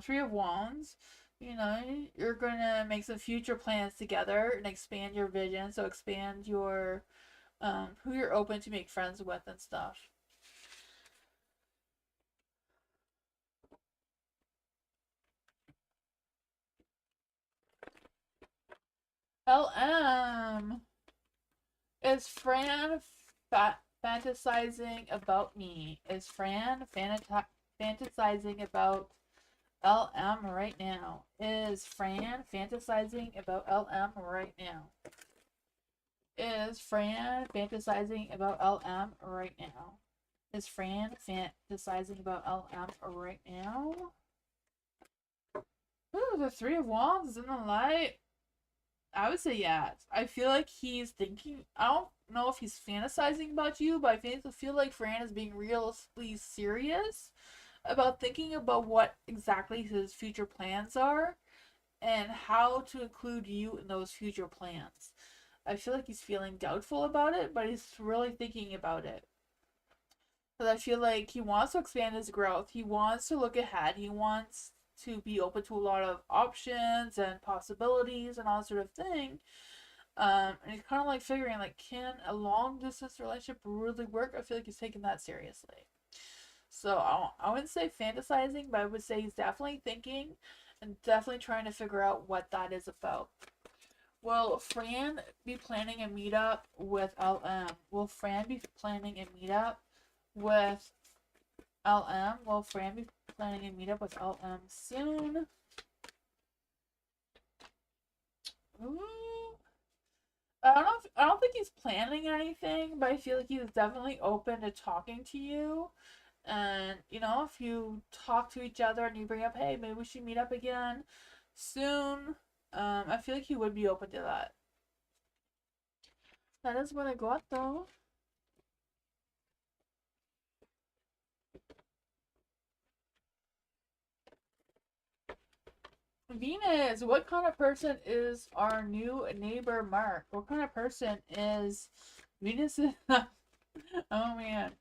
Three of Wands. You're gonna make some future plans together and expand your vision. So expand your who you're open to make friends with and stuff. LM is Fran Fat fantasizing about me? Is Fran fantasizing about LM right now? Is Fran fantasizing about LM right now? Is Fran fantasizing about LM right now? Is Fran fantasizing about LM right now? Ooh, the Three of Wands is in the light. I would say yes. I feel like he's thinking. I don't know if he's fantasizing about you, but I feel like Fran is being really serious about thinking about what exactly his future plans are and how to include you in those future plans. I feel like he's feeling doubtful about it, but he's really thinking about it. Because I feel like he wants to expand his growth. He wants to look ahead. He wants to be open to a lot of options and possibilities and all sort of thing. And he's kind of like figuring, like, can a long distance relationship really work? I feel like he's taking that seriously. So I wouldn't say fantasizing, but I would say he's definitely thinking and definitely trying to figure out what that is about. Will Fran be planning a meetup with LM? Will Fran be planning a meetup with LM? Will Fran be planning a meetup with LM soon? Ooh. I don't think he's planning anything, but I feel like he's definitely open to talking to you. And if you talk to each other and you bring up, hey, maybe we should meet up again soon, I feel like he would be open to that. That is what I got though. Venus, what kind of person is our new neighbor Mark? What kind of person is Venus? Oh man.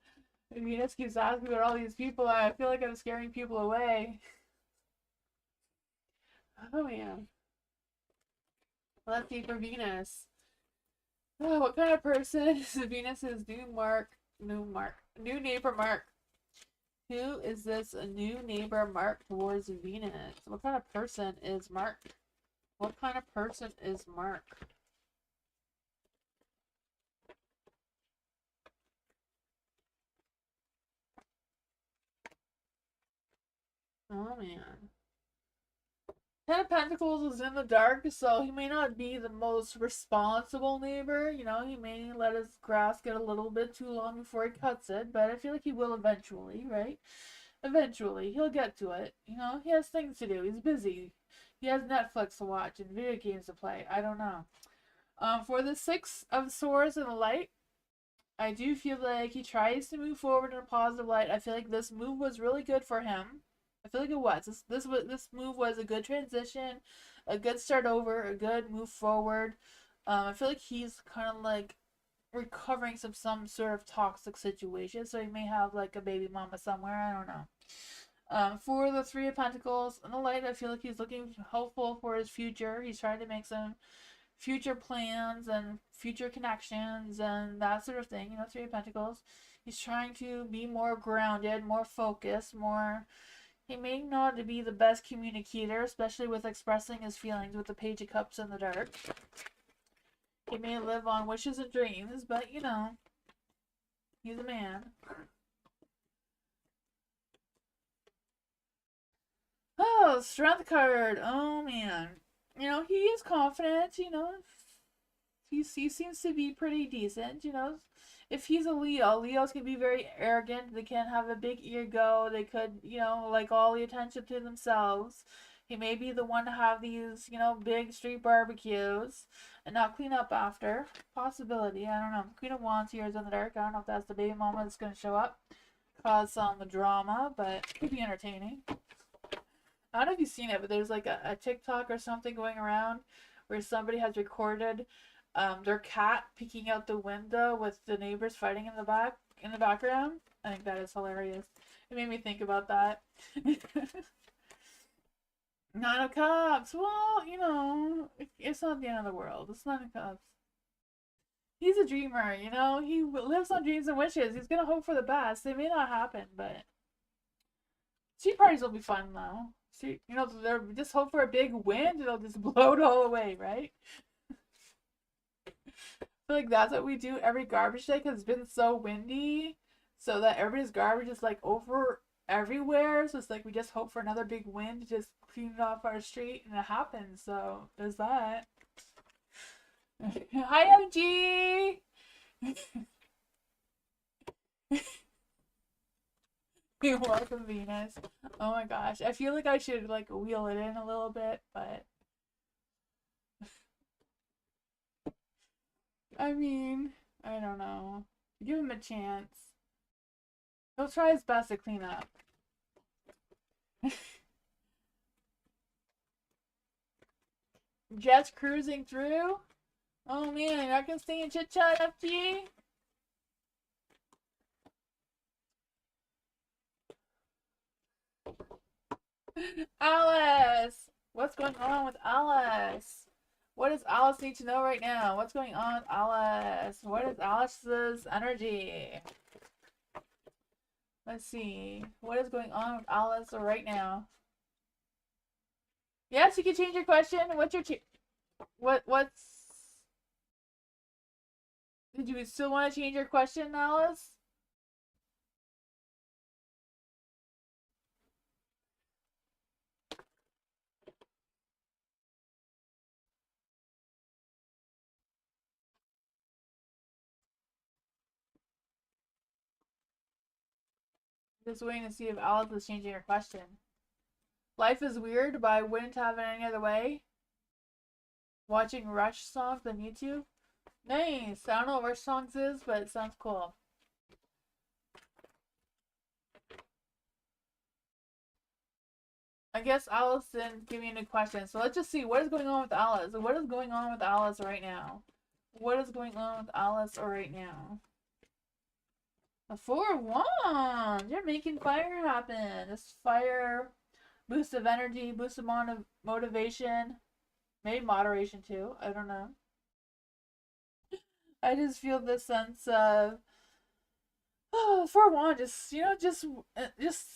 Venus keeps asking about all these people. I feel like I'm scaring people away. Oh man. Let's see for Venus. Oh, what kind of person is Venus's new neighbor Mark? Who is this new neighbor Mark towards Venus? What kind of person is Mark? What kind of person is Mark? Oh man. Ten of Pentacles is in the dark, so he may not be the most responsible neighbor. He may let his grass get a little bit too long before he cuts it, but I feel like he will eventually, right? Eventually, he'll get to it. He has things to do. He's busy. He has Netflix to watch and video games to play. I don't know. For the Six of Swords in the light, I do feel like he tries to move forward in a positive light. I feel like this move was really good for him. I feel like it was. This move was a good transition, a good start over, a good move forward. I feel like he's kind of like recovering from some sort of toxic situation, so he may have like a baby mama somewhere. I don't know. For the Three of Pentacles in the light, I feel like he's looking hopeful for his future. He's trying to make some future plans and future connections and that sort of thing. Three of Pentacles. He's trying to be more grounded, more focused, more. He may not be the best communicator, especially with expressing his feelings with the Page of Cups in the dark. He may live on wishes and dreams, but he's a man. Oh, Strength card. Oh man. He is confident, he seems to be pretty decent, If he's a Leo, Leos can be very arrogant. They can have a big ego. They could, like all the attention to themselves. He may be the one to have these, big street barbecues and not clean up after. Possibility. I don't know. Queen of Wands here is in the dark. I don't know if that's the baby mama that's going to show up. Cause some drama, but it could be entertaining. I don't know if you've seen it, but there's like a TikTok or something going around where somebody has recorded their cat peeking out the window with the neighbors fighting in the background. I think that is hilarious. It made me think about that. Nine of Cups. Well, it's not the end of the world. It's Nine of Cups. He's a dreamer, He lives on dreams and wishes. He's gonna hope for the best. They may not happen, but tea parties will be fun though. See, they're just hope for a big wind. It'll just blow it all away, right? feel like that's what we do every garbage day because it's been so windy, so that everybody's garbage is like over everywhere. So it's like we just hope for another big wind to just clean it off our street, and it happens. So there's that. Hi, MG. You're welcome, Venus. Oh my gosh, I feel like I should like wheel it in a little bit, but I mean, I don't know. Give him a chance. He'll try his best to clean up. Just cruising through? Oh man, you're not gonna stay in chit chat, FG? Alice! What's going on with Alice? What does Alice need to know right now? What's going on with Alice? What is Alice's energy? Let's see. What is going on with Alice right now? Yes, you can change your question. What's your what's did you still want to change your question, Alice? Just waiting to see if Alice is changing her question. Life is weird, but I wouldn't have it any other way. Watching Rush songs on YouTube. Nice. I don't know what Rush songs is, but it sounds cool. I guess Alice didn't give me any questions. So let's just see what is going on with Alice. What is going on with Alice right now? What is going on with Alice right now? A 4 of Wands. You're making fire happen. This fire, boost of energy, boost of motivation, maybe moderation too. I don't know. I just feel this sense of for one, just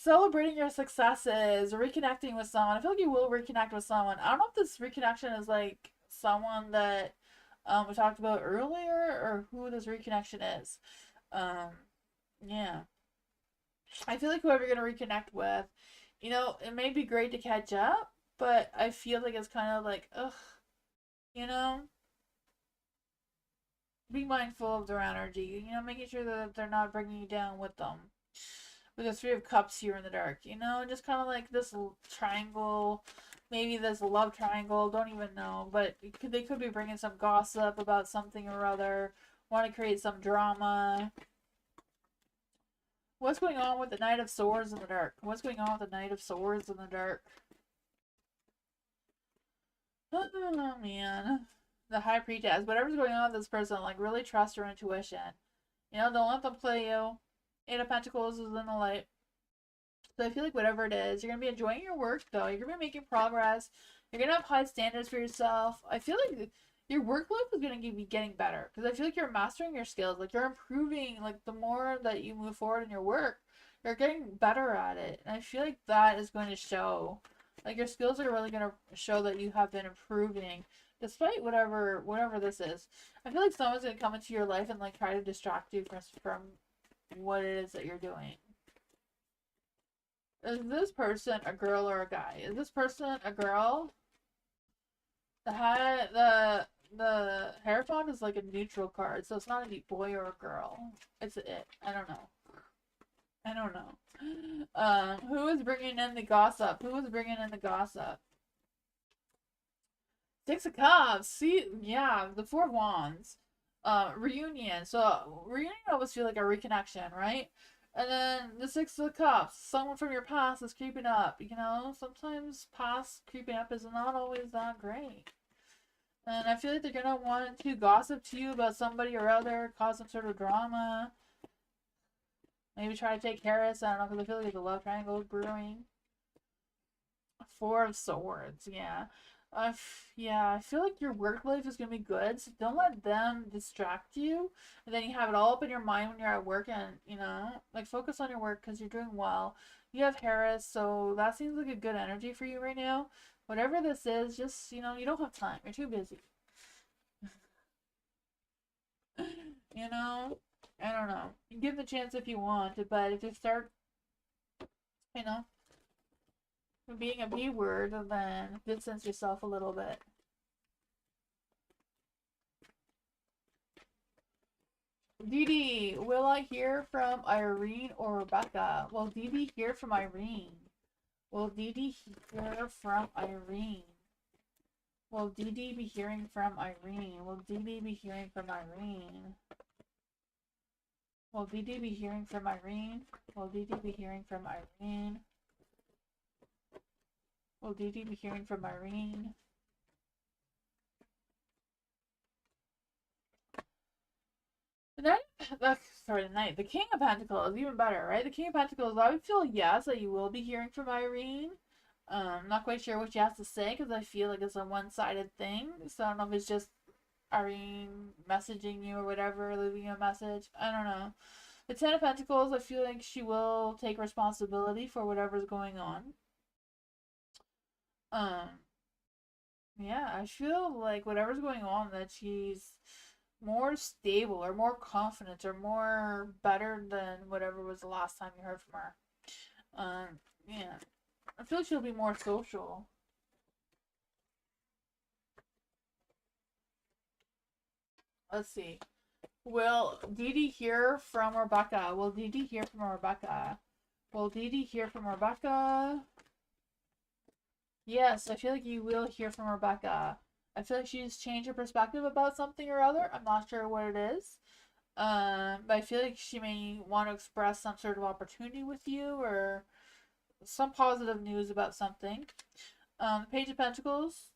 celebrating your successes, reconnecting with someone. I feel like you will reconnect with someone. I don't know if this reconnection is like someone that we talked about earlier or who this reconnection is. Um, yeah. I feel like whoever you're gonna reconnect with, it may be great to catch up, but I feel like it's kind of like, ugh, you know, be mindful of their energy, making sure that they're not bringing you down with them. With the Three of Cups here in the dark, just kind of like this triangle, maybe this love triangle, don't even know, but they could be bringing some gossip about something or other, want to create some drama. What's going on with the Knight of Swords in the dark? What's going on with the Knight of Swords in the dark? Oh man. The High Priestess. Whatever's going on with this person, like really trust your intuition. Don't let them play you. Eight of Pentacles is in the light. So I feel like whatever it is, you're going to be enjoying your work though. You're going to be making progress. You're going to have high standards for yourself. I feel like your work life is going to be getting better because I feel like you're mastering your skills. Like you're improving. Like the more that you move forward in your work, you're getting better at it. And I feel like that is going to show. Like your skills are really going to show that you have been improving despite whatever this is. I feel like someone's going to come into your life and like try to distract you from what it is that you're doing. Is this person a girl or a guy? Is this person a girl? The Hierophant is like a neutral card, so it's not a boy or a girl. It's it. I don't know. I don't know. Who is bringing in the gossip? Who is bringing in the gossip? Six of Cups. See, yeah, the Four of Wands. Reunion. So reunion always feel like a reconnection, right? And then the Six of Cups. Someone from your past is creeping up. Sometimes past creeping up is not always that great. And I feel like they're gonna want to gossip to you about somebody or other, cause some sort of drama. Maybe try to take Harris. I don't know, because I feel like there's a love triangle brewing. Four of Swords, yeah. Yeah, I feel like your work life is gonna be good, so don't let them distract you. And then you have it all up in your mind when you're at work, and like focus on your work because you're doing well. You have Harris, so that seems like a good energy for you right now. Whatever this is, just you don't have time. You're too busy. give the chance if you want, but if you start, you know, being a B word, then distance yourself a little bit. Dee Dee, will I hear from Irene or Rebecca? Will Dee Dee hear from Irene? Will Dee Dee hear from Irene? Will Dee Dee be hearing from Irene? Will Dee Dee be hearing from Irene? Will Dee Dee be hearing from Irene? Will Dee Dee be hearing from Irene? Will Dee Dee be hearing from Irene? The knight. The King of Pentacles, even better, right? The King of Pentacles, I would feel yes, that you will be hearing from Irene. Not quite sure what she has to say, because I feel like it's a one-sided thing. So I don't know if it's just Irene messaging you or whatever, leaving you a message. I don't know. The Ten of Pentacles, I feel like she will take responsibility for whatever's going on. Yeah, I feel like whatever's going on, that she's more stable or more confident or more better than whatever was the last time you heard from her. Yeah. I feel like she'll be more social. Let's see. Will Dee Dee hear from Rebecca? Will Dee Dee hear from Rebecca? Will Dee Dee hear from Rebecca? Yes, I feel like you will hear from Rebecca. I feel like she's changed her perspective about something or other. I'm not sure what it is. But I feel like she may want to express some sort of opportunity with you or some positive news about something. Page of Pentacles.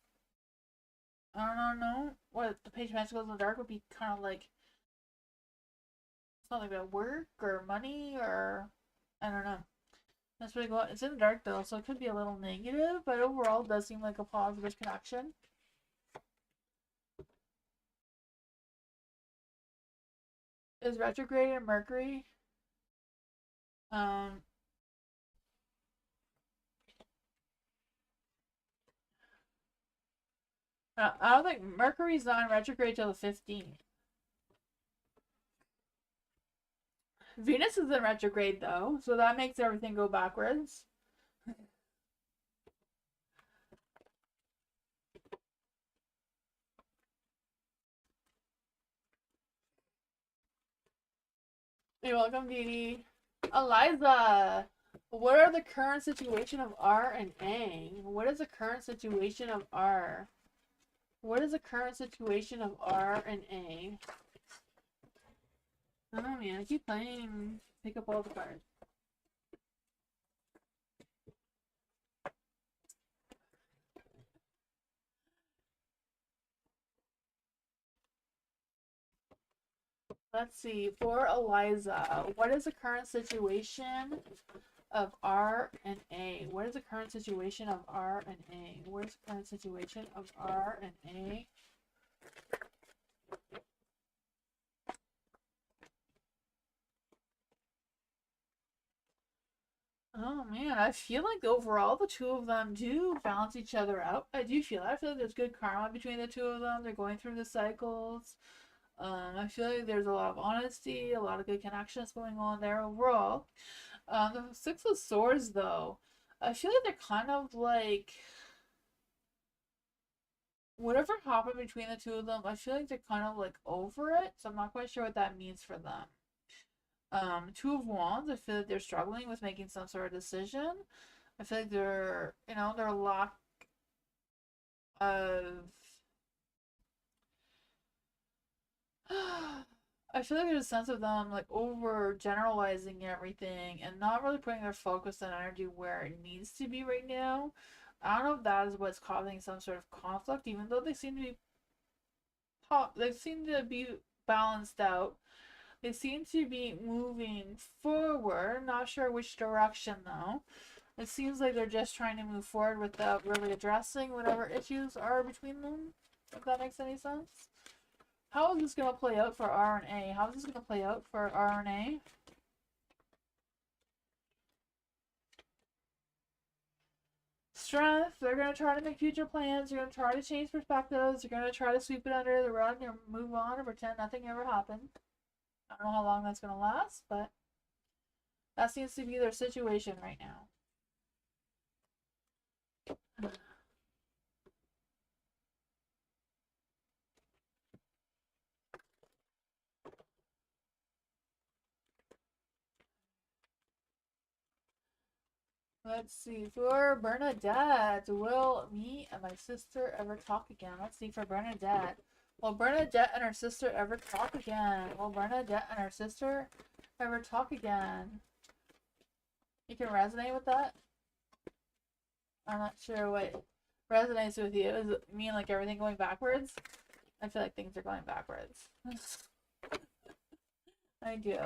I don't know what the Page of Pentacles in the dark would be, kind of like something about work or money or I don't know. That's really cool. It's in the dark though, so it could be a little negative, but overall it does seem like a positive connection. Is retrograde in Mercury? I don't think Mercury's not in retrograde till the 15th. Venus is in retrograde though, so that makes everything go backwards. You're welcome, Dee Dee. Eliza, what are the current situation of R and A? What is the current situation of R? What is the current situation of R and A? Oh man, I keep playing. Pick up all the cards. Let's see. For Eliza, what is the current situation of R and A? What is the current situation of R and A? What is the current situation of R and A? Oh man, I feel like overall the two of them do balance each other out. I do feel that. I feel like there's good karma between the two of them. They're going through the cycles. I feel like there's a lot of honesty, a lot of good connections going on there overall. The Six of Swords, though, I feel like they're kind of like whatever happened between the two of them. I feel like they're kind of like over it, so I'm not quite sure what that means for them. Two of Wands, I feel like they're struggling with making some sort of decision. I feel like they're, they're a lack of. I feel like there's a sense of them like over generalizing everything and not really putting their focus and energy where it needs to be right now. I don't know if that is what's causing some sort of conflict, even though they seem to be balanced out. They seem to be moving forward. Not sure which direction though. It seems like they're just trying to move forward without really addressing whatever issues are between them. If that makes any sense. How is this going to play out for R and A? How is this going to play out for R and A? Strength. They're going to try to make future plans. They're going to try to change perspectives. They're going to try to sweep it under the rug and move on and pretend nothing ever happened. I don't know how long that's going to last, but that seems to be their situation right now. Let's see. For Bernadette, will me and my sister ever talk again? Let's see for Bernadette. Will Bernadette and her sister ever talk again? Will Bernadette and her sister ever talk again? You can resonate with that? I'm not sure what resonates with you. Does it mean like everything going backwards? I feel like things are going backwards. I do.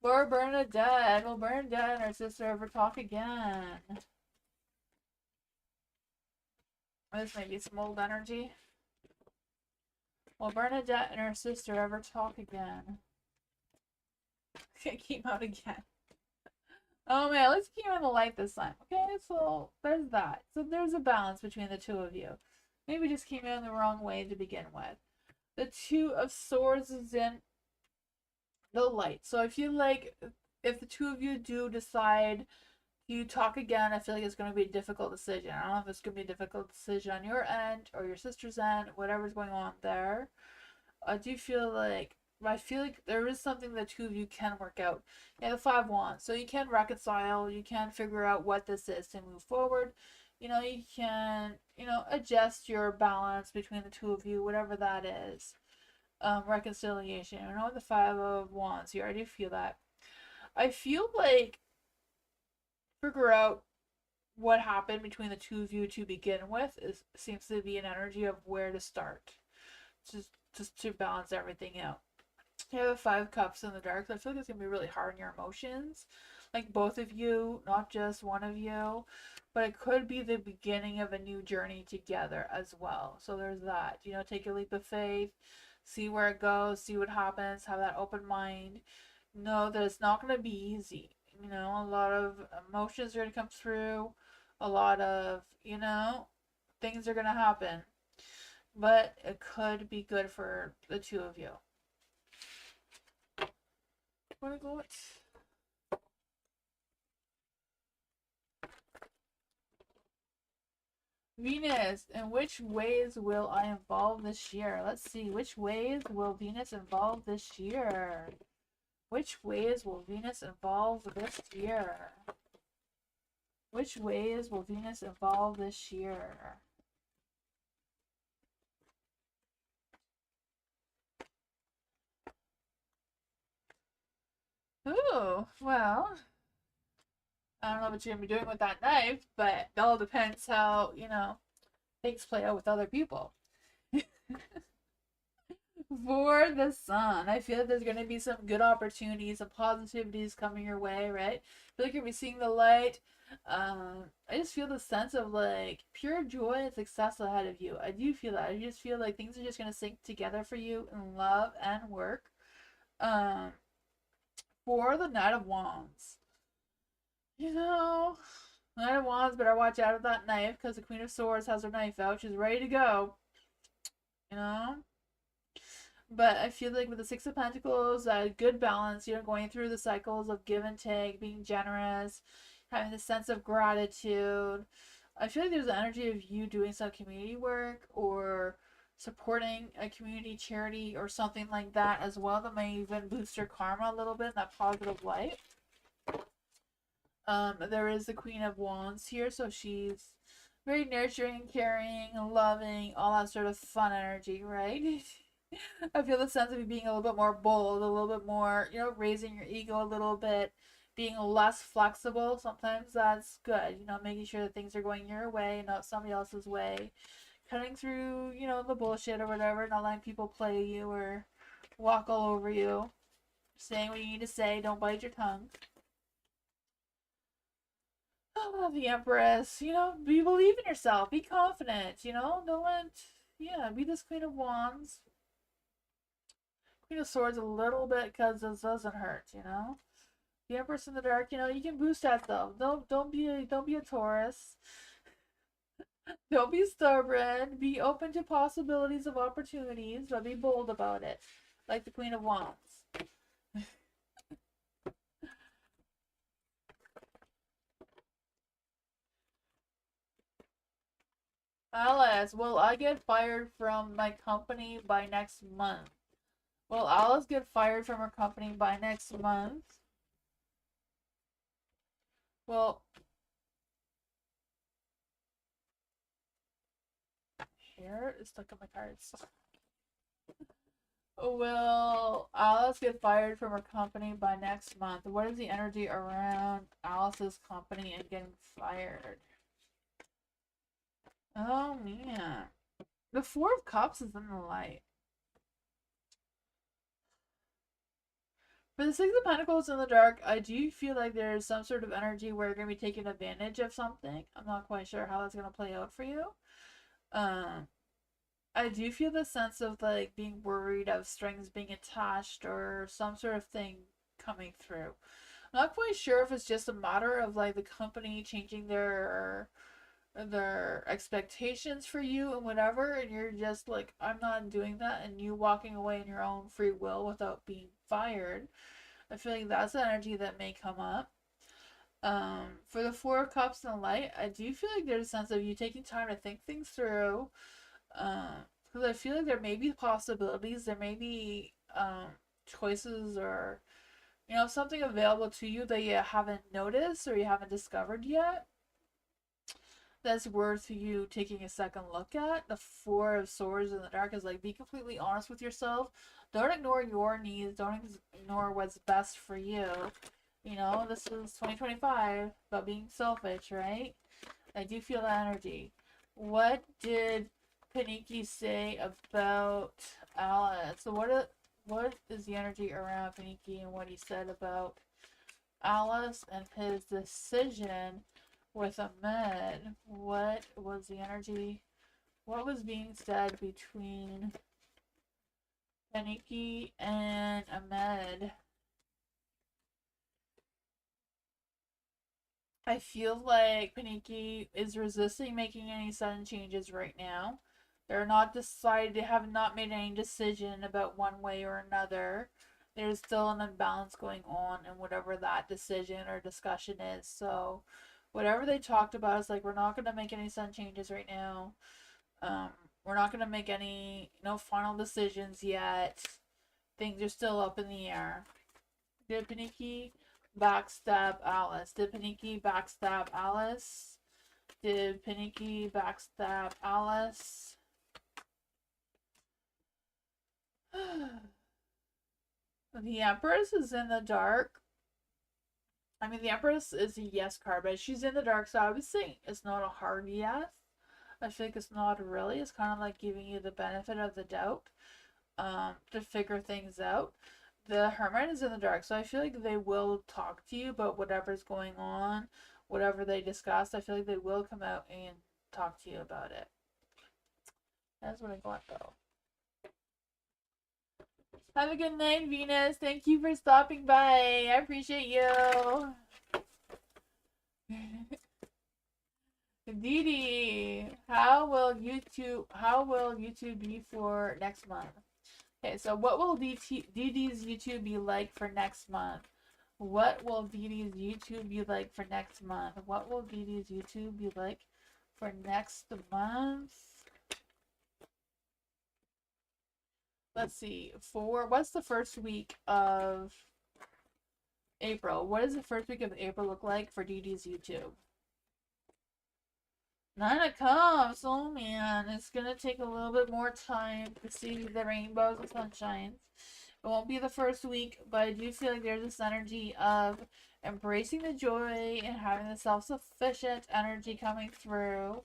For Bernadette, will Bernadette and her sister ever talk again? This may be some old energy. Will Bernadette and her sister ever talk again? Came out again. Oh man, let's keep on the light this time. Okay, so there's that. So there's a balance between the two of you. Maybe just came in the wrong way to begin with. The Two of Swords is in the light. So I feel like if the two of you do decide you talk again, I feel like it's going to be a difficult decision. I don't know if it's going to be a difficult decision on your end or your sister's end, whatever's going on there. I feel like there is something the two of you can work out. Yeah, the 5 wands. So you can reconcile, you can figure out what this is to move forward. You can, adjust your balance between the two of you, whatever that is. Reconciliation. The 5 of wands here. I do feel that. I feel like figure out what happened between the two of you to begin with seems to be an energy of where to start. Just to balance everything out. You have 5 cups in the dark, so I feel like it's gonna be really hard on your emotions. Like both of you, not just one of you. But it could be the beginning of a new journey together as well. So there's that. Take a leap of faith, see where it goes, see what happens, have that open mind. Know that it's not gonna be easy. A lot of emotions are gonna come through, a lot of, things are gonna happen. But it could be good for the two of you. What is it? Venus, in which ways will I evolve this year? Let's see. Which ways will Venus evolve this year? Which ways will Venus evolve this year? Which ways will Venus evolve this year? Ooh, well, I don't know what you're gonna be doing with that knife, but it all depends how, things play out with other people. For the sun, I feel like there's going to be some good opportunities, some positivities coming your way, right? I feel like you're going to be seeing the light. I just feel the sense of like pure joy and success ahead of you. I do feel that. I just feel like things are just going to sync together for you in love and work. Um, for the Knight of Wands, Knight of Wands better watch out with that knife because the Queen of Swords has her knife out. She's ready to go. You know? But I feel like with the Six of Pentacles, a good balance, going through the cycles of give and take, being generous, having the sense of gratitude. I feel like there's an energy of you doing some community work or supporting a community charity or something like that as well that may even boost your karma a little bit in that positive light. There is the Queen of Wands here, so she's very nurturing, caring, loving, all that sort of fun energy, right? I feel the sense of you being a little bit more bold, a little bit more, raising your ego a little bit, being less flexible. Sometimes that's good, making sure that things are going your way, not somebody else's way. Cutting through, the bullshit or whatever, not letting people play you or walk all over you. Saying what you need to say, don't bite your tongue. Oh, the Empress, be believe in yourself, be confident, don't let, be this Queen of Wands. Queen of Swords a little bit because this doesn't hurt, The Empress in the dark, you can boost that though. Don't be a Taurus. Don't be stubborn. Be open to possibilities of opportunities, but be bold about it. like the Queen of Wands. Alice, will I get fired from my company by next month? Will Alice get fired from her company by next month? Well, here is stuck in my cards. Will Alice get fired from her company by next month? What is the energy around Alice's company and getting fired? Oh man. The Four of Cups is in the light. For the Six of Pentacles in the dark, I do feel like there's some sort of energy where you're going to be taking advantage of something. I'm not quite sure how that's going to play out for you. I do feel the sense of like being worried of strings being attached or some sort of thing coming through. I'm not quite sure if it's just a matter of like the company changing their expectations for you and whatever, and you're just like, I'm not doing that, and you walking away in your own free will without being fired. I feel like that's the energy that may come up. For the Four of Cups in the light, I do feel like there's a sense of you taking time to think things through. Because I feel like there may be possibilities, there may be choices or something available to you that you haven't noticed or you haven't discovered yet that's worth you taking a second look at. The Four of Swords in the dark is like, be completely honest with yourself. Don't ignore your needs. Don't ignore what's best for you. This is 2025 about being selfish, right? I do feel that energy. What did Paniki say about Alice? So what is the energy around Paniki and what he said about Alice and his decision with Ahmed? What was the energy? What was being said between Paniki and Ahmed? I feel like Paniki is resisting making any sudden changes right now. They're not decided, they have not made any decision about one way or another. There's still an imbalance going on in whatever that decision or discussion is. So whatever they talked about is like, we're not going to make any sudden changes right now. We're not going to make any final decisions yet. Things are still up in the air. Did Paniki backstab Alice? Did Paniki backstab Alice? Did Paniki backstab Alice? The Empress is in the dark. I mean, the Empress is a yes card, but she's in the dark, so I would say it's not a hard yes. I feel like it's not really. It's kind of like giving you the benefit of the doubt to figure things out. The Hermit is in the dark, so I feel like they will talk to you about whatever's going on, whatever they discussed. I feel like they will come out and talk to you about it. That's what I got, though. Have a good night, Venus. Thank you for stopping by. I appreciate you. Didi, how will YouTube be for next month? Okay, so what will Didi's YouTube be like for next month? What will Didi's YouTube be like for next month? What will Didi's YouTube be like for next month? Let's see. What's the first week of April? What does the first week of April look like for Didi's YouTube? 9 of Cups. Oh man, it's gonna take a little bit more time to see the rainbows and sunshines. It won't be the first week, but I do feel like there's this energy of embracing the joy and having the self-sufficient energy coming through.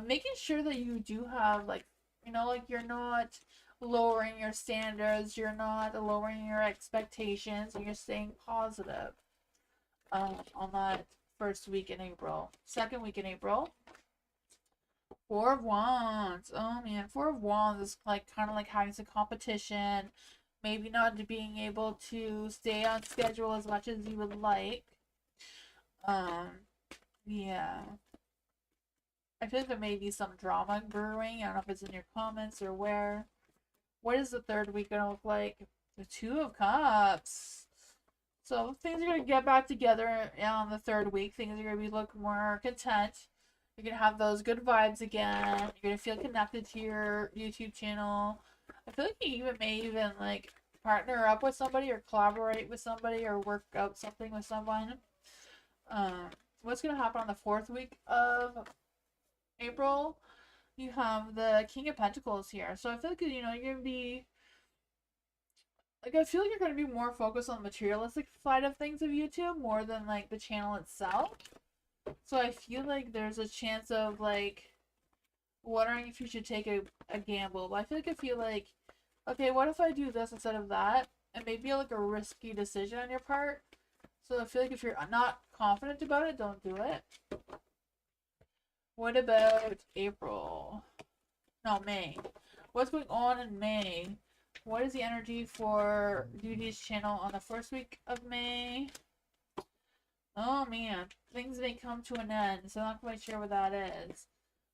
Making sure that you do have like you're not lowering your standards, you're not lowering your expectations, and you're staying positive on that first week in April. Second week in April, Four of Wands. Oh man, Four of Wands is like kind of like having some competition, maybe not being able to stay on schedule as much as you would like. Yeah. I feel like there may be some drama brewing. I don't know if it's in your comments or where. What is the third week gonna look like? The Two of Cups. So things are gonna get back together on the third week. Things are gonna be look more content. You're gonna have those good vibes again. You're gonna feel connected to your YouTube channel. I feel like you may even like partner up with somebody or collaborate with somebody or work out something with someone. What's gonna happen on the fourth week of April? You have the King of Pentacles here. So I feel like you're gonna be like, I feel like you're gonna be more focused on the materialistic side of things of YouTube more than like the channel itself. So I feel like there's a chance of like wondering if you should take a gamble. But I feel like if you like, okay, what if I do this instead of that? And maybe like a risky decision on your part. So I feel like if you're not confident about it, don't do it. What about April? No, May. What's going on in May? What is the energy for Duty's channel on the first week of May? Oh man, things may come to an end, so I'm not quite sure what that is.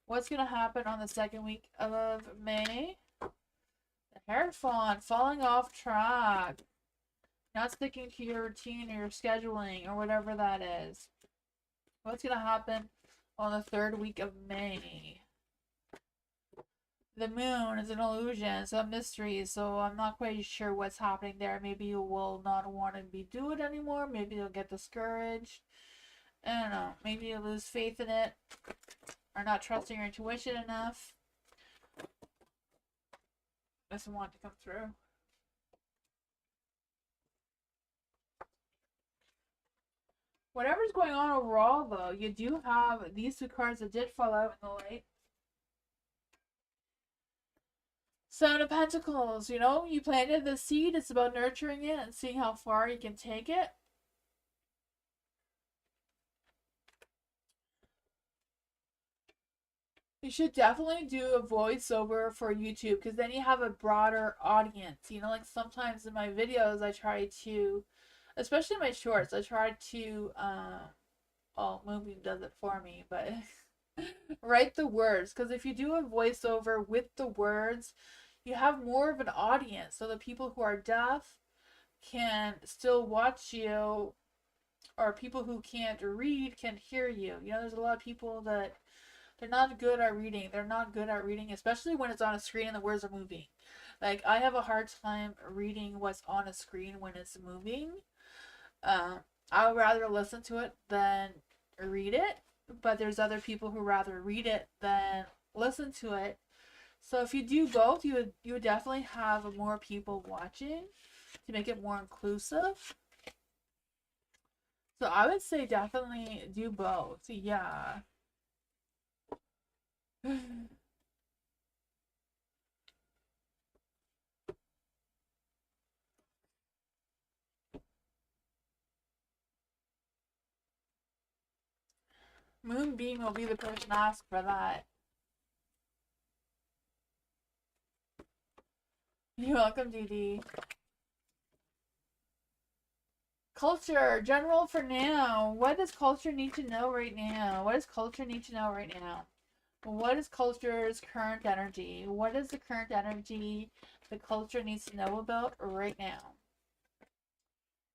What's going to happen on the second week of May? The Hierophant, falling off track. Not sticking to your routine or your scheduling or whatever that is. What's going to happen on the third week of May? The moon is an illusion, so a mystery, so I'm not quite sure what's happening there. Maybe you will not want to do it anymore. Maybe you'll get discouraged. I don't know. Maybe you lose faith in it or not trusting your intuition enough. Doesn't want to come through. Whatever's going on overall, though, you do have these two cards that did fall out in the light. Seven of Pentacles, you planted the seed. It's about nurturing it and seeing how far you can take it. You should definitely do a voiceover for YouTube because then you have a broader audience. Like sometimes in my videos, I try to, especially my shorts, I try to, Moonbeam does it for me, but write the words. Because if you do a voiceover with the words, you have more of an audience. So the people who are deaf can still watch you, or people who can't read can hear you. There's a lot of people that they're not good at reading. They're not good at reading, especially when it's on a screen and the words are moving. Like, I have a hard time reading what's on a screen when it's moving. I would rather listen to it than read it, but there's other people who rather read it than listen to it. So if you do both, you would definitely have more people watching to make it more inclusive. So I would say definitely do both. Yeah. Moonbeam will be the person to ask for that. You're welcome, DD. Culture, general for now. What does culture need to know right now? What does culture need to know right now? What is culture's current energy? What is the current energy the culture needs to know about right now?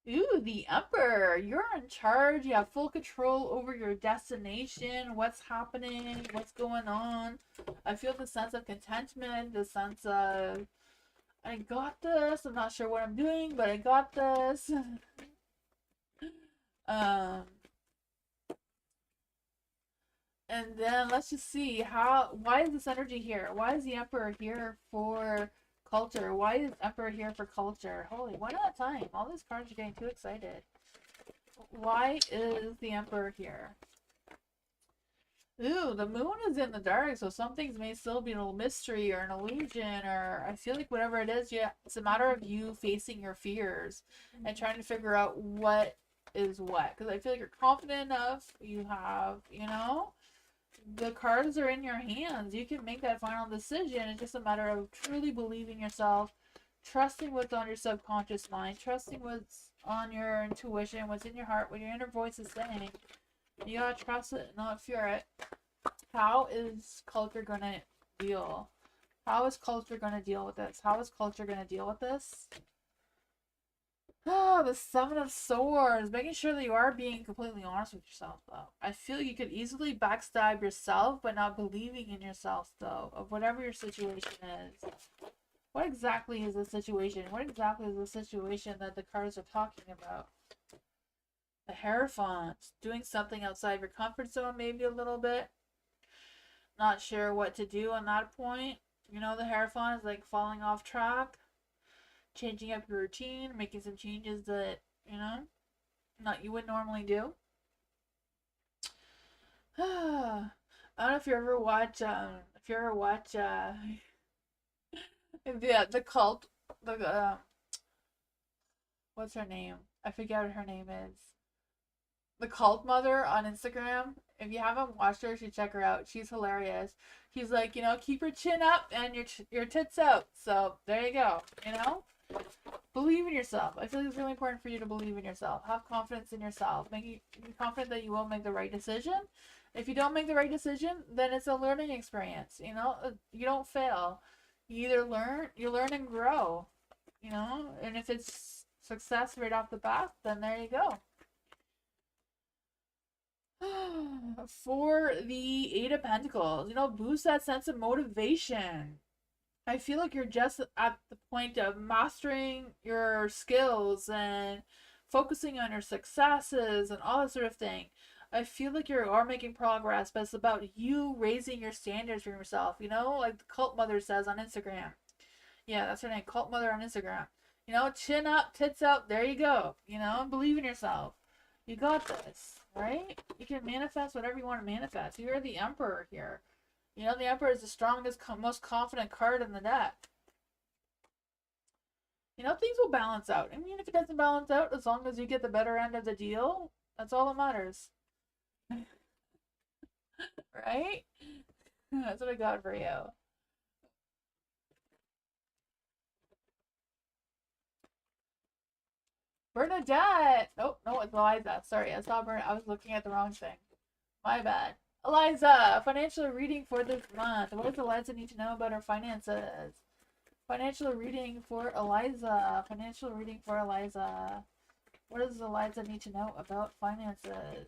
Ooh, the Emperor. You're in charge. You have full control over your destination. What's happening? What's going on? I feel the sense of contentment, the sense of, I got this. I'm not sure what I'm doing, but I got this. And then let's just see why is this energy here? Why is the Emperor here for culture? Why is Emperor here for culture? Holy, one at a time. All these cards are getting too excited. Why is the Emperor here? Ooh, the moon is in the dark, so some things may still be a little mystery or an illusion, or I feel like whatever it is, yeah, it's a matter of you facing your fears and trying to figure out what is what. Because I feel like you're confident enough, you have, the cards are in your hands. You can make that final decision. It's just a matter of truly believing yourself, trusting what's on your subconscious mind, trusting what's on your intuition, what's in your heart, what your inner voice is saying. You gotta trust it, not fear it. How is culture gonna deal How is culture going to deal with this? How is culture going to deal with this? Oh, the Seven of Swords. Making sure that you are being completely honest with yourself, though. I feel you could easily backstab yourself, but not believing in yourself, though, of whatever your situation is. What exactly is the situation? What exactly is the situation that the cards are talking about? The Hierophant. Doing something outside your comfort zone, maybe a little bit. Not sure what to do on that point. You know, the Hierophant is like falling off track, changing up your routine, making some changes that, you know, not you would normally do. I don't know if you ever watch the cult, the what's her name? I forget what her name is. The cult mother on Instagram. If you haven't watched her, you should check her out. She's hilarious. She's like, you know, keep your chin up and your tits out. So there you go. You know, believe in yourself. I feel like it's really important for you to believe in yourself. Have confidence in yourself. Be confident that you will make the right decision. If you don't make the right decision, then it's a learning experience. You know, you don't fail. You learn and grow. You know, and if it's success right off the bat, then there you go. For the Eight of Pentacles, you know, boost that sense of motivation. I feel like you're just at the point of mastering your skills and focusing on your successes and all that sort of thing. I feel like you are making progress, but it's about you raising your standards for yourself. You know, like the cult mother says on Instagram. Yeah, that's her name, cult mother on Instagram. You know, chin up, tits out, there you go. You know, believe in yourself. You got this, right? You can manifest whatever you want to manifest. You're the emperor here. You know, the emperor is the strongest, most confident card in the deck. You know, things will balance out. I mean, if it doesn't balance out, as long as you get the better end of the deal, that's all that matters. Right? That's what I got for you. Bernadette! Oh, no, it's Eliza. Sorry, I saw Bernadette. I was looking at the wrong thing. My bad. Eliza, financial reading for this month. What does Eliza need to know about her finances? Financial reading for Eliza. Financial reading for Eliza. What does Eliza need to know about finances?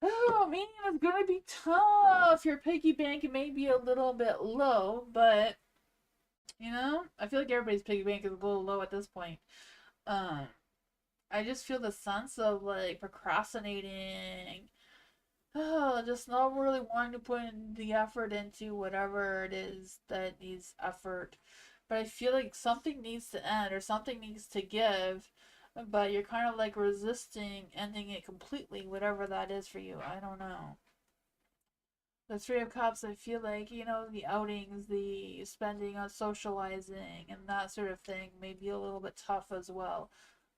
Oh man, it's gonna be tough. Your piggy bank may be a little bit low, but you know, I feel like everybody's piggy bank is a little low at this point. Um, I just feel the sense of like procrastinating. Oh, just not really wanting to put in the effort into whatever it is that needs effort. But I feel like something needs to end or something needs to give, but you're kind of like resisting ending it completely, whatever that is for you. I don't know. The Three of Cups, I feel like, you know, the outings, the spending on socializing, and that sort of thing may be a little bit tough as well.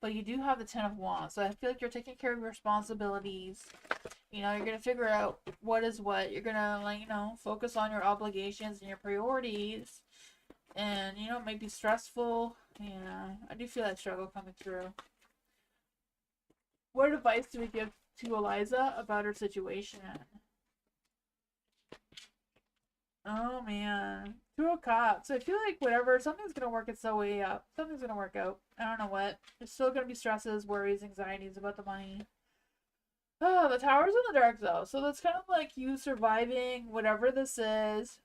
But you do have the Ten of Wands, so I feel like you're taking care of your responsibilities. You know, you're going to figure out what is what. You're going to, like, you know, focus on your obligations and your priorities. And, you know, it may be stressful. Yeah, I do feel that struggle coming through. What advice do we give to Eliza about her situation? Oh man. Two of Cups. I feel like whatever, something's gonna work its way up. Something's gonna work out. I don't know what. There's still gonna be stresses, worries, anxieties about the money. Oh, the Tower's in the dark though. So that's kind of like you surviving whatever this is.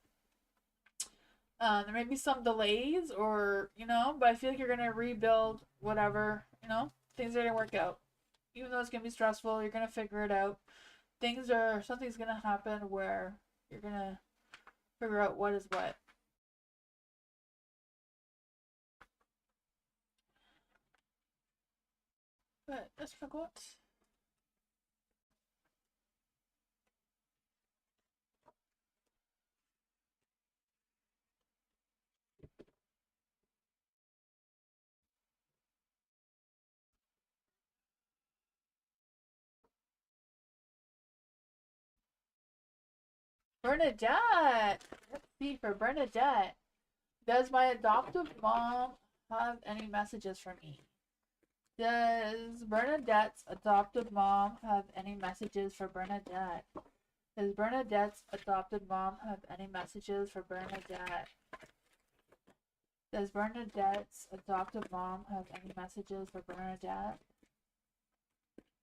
There may be some delays or, you know, but I feel like you're gonna rebuild whatever, you know, things are gonna work out. Even though it's gonna be stressful, you're gonna figure it out. Something's gonna happen where you're gonna figure out what is what. But that's forgot. Bernadette! Let's see for Bernadette. Does my adoptive mom have any messages for me? Does Bernadette's adopted mom have any messages for Bernadette? Does Bernadette's adopted mom have any messages for Bernadette? Does Bernadette's adopted mom have any messages for Bernadette? Are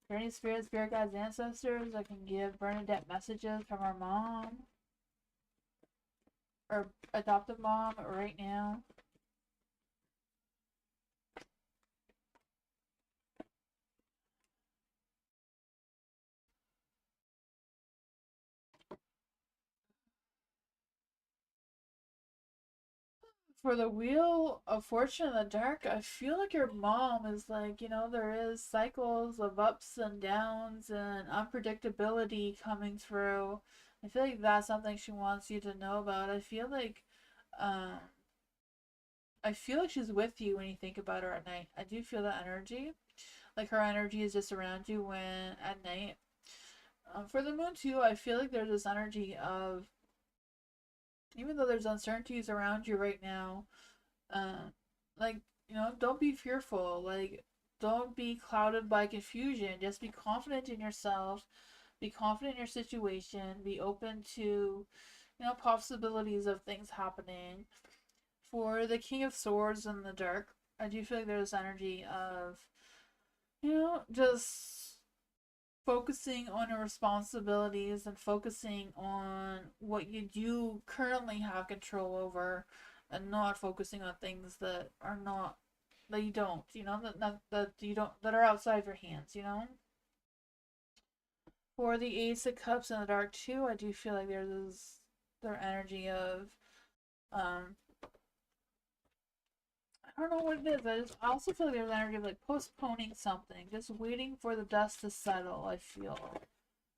there any spirit guides, ancestors that can give Bernadette messages from her mom? Or adoptive mom right now? For the Wheel of Fortune in the Dark, I feel like your mom is like, there is cycles of ups and downs and unpredictability coming through. I feel like that's something she wants you to know about. Um, I feel like she's with you when you think about her at night. I do feel that energy. Like her energy is just around you when at night. For the moon too, I feel like there's this energy of, even though there's uncertainties around you right now, uh, like, don't be fearful. Like, don't be clouded by confusion. Just be confident in yourself. Be confident in your situation. Be open to, possibilities of things happening. For the King of Swords in the Dark, I do feel like there's energy of, just focusing on your responsibilities and focusing on what you do currently have control over, and not focusing on things that are not, that you don't, that you don't, that are outside your hands. For the Ace of Cups in the Dark too, I do feel like there's their energy of, um I don't know what it is. I also feel like there's energy of like postponing something, just waiting for the dust to settle. I feel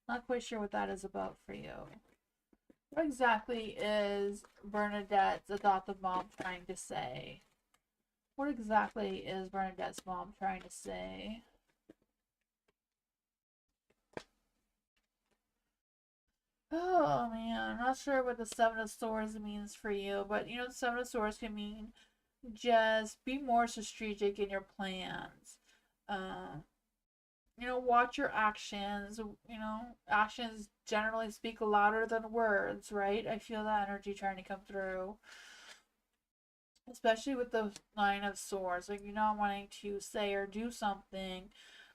not quite sure what that is about for you. What exactly is Bernadette's adoptive mom trying to say? What exactly is Bernadette's mom trying to say? Oh man, I'm not sure what the Seven of Swords means for you, but the Seven of Swords can mean just be more strategic in your plans. Uh, watch your actions. Actions generally speak louder than words, right? I feel that energy trying to come through, especially with the Nine of Swords. Like, you're not wanting to say or do something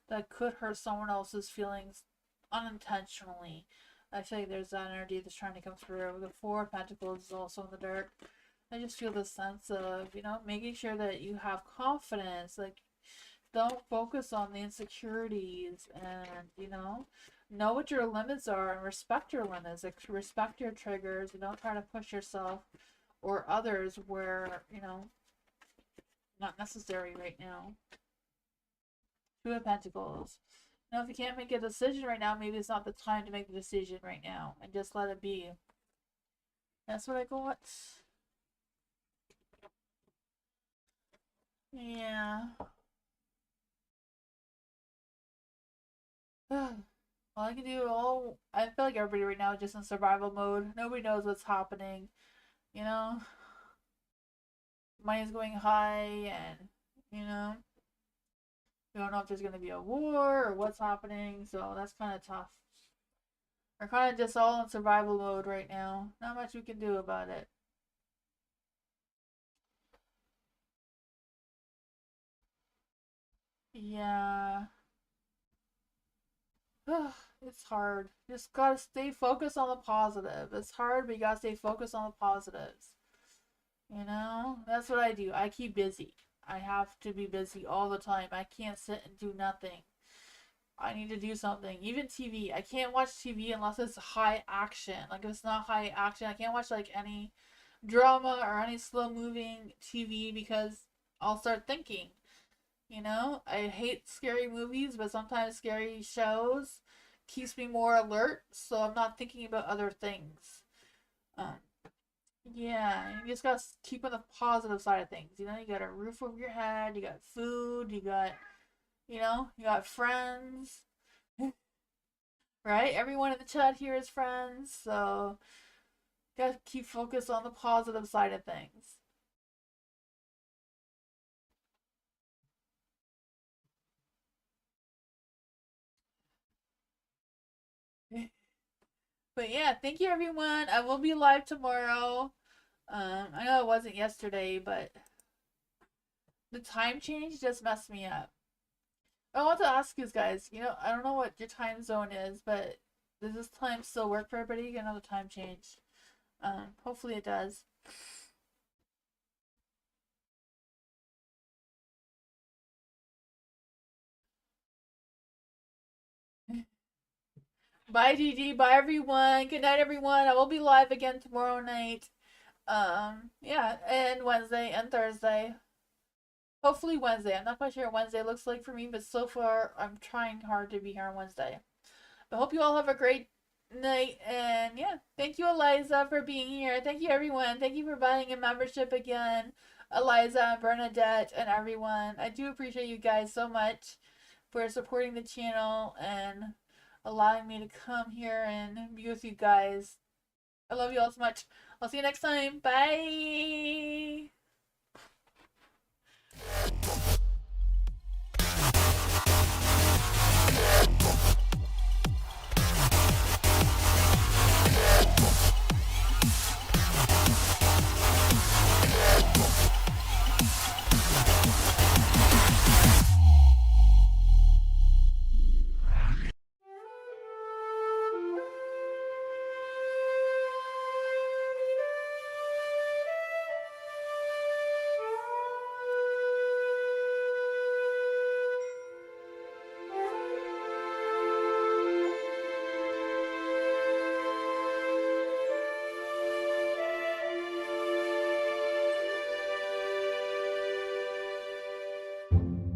that could hurt someone else's feelings unintentionally. I feel like there's that energy that's trying to come through. The Four of Pentacles is also in the dark. I just feel the sense of, making sure that you have confidence. Like, don't focus on the insecurities, and, know what your limits are and respect your limits. Like, respect your triggers, and don't try to push yourself or others where, not necessary right now. Two of Pentacles. If you can't make a decision right now, maybe it's not the time to make the decision right now, and just let it be. That's what I got. Yeah. All I can do, I feel like everybody right now is just in survival mode. Nobody knows what's happening. You know, money's going high, and we don't know if there's going to be a war or what's happening. So that's kind of tough. We're kind of just all in survival mode right now. Not much we can do about it. Yeah. It's hard. Just gotta stay focused on the positive. It's hard, but you gotta stay focused on the positives. That's what I do. I keep busy. I have to be busy all the time. I can't sit and do nothing. I need to do something. Even TV. I can't watch TV unless it's high action. Like, if it's not high action, I can't watch like any drama or any slow moving TV, because I'll start thinking. I hate scary movies, but sometimes scary shows keeps me more alert, so I'm not thinking about other things. Um, yeah, you just gotta keep on the positive side of things. You got a roof over your head, you got food, you got friends, right? Everyone in the chat here is friends, so you gotta keep focused on the positive side of things. But yeah, thank you everyone. I will be live tomorrow. I know it wasn't yesterday, but the time change just messed me up. I want to ask you guys, I don't know what your time zone is, but does this time still work for everybody? I know the time changed. Hopefully it does. Bye, Gigi. Bye, everyone. Good night, everyone. I will be live again tomorrow night. Yeah, and Wednesday and Thursday. Hopefully Wednesday. I'm not quite sure what Wednesday looks like for me, but so far I'm trying hard to be here on Wednesday. But hope you all have a great night. And yeah, thank you, Eliza, for being here. Thank you, everyone. Thank you for buying a membership again. Eliza, Bernadette, and everyone. I do appreciate you guys so much for supporting the channel and allowing me to come here and be with you guys. I love you all so much. I'll see you next time. Bye.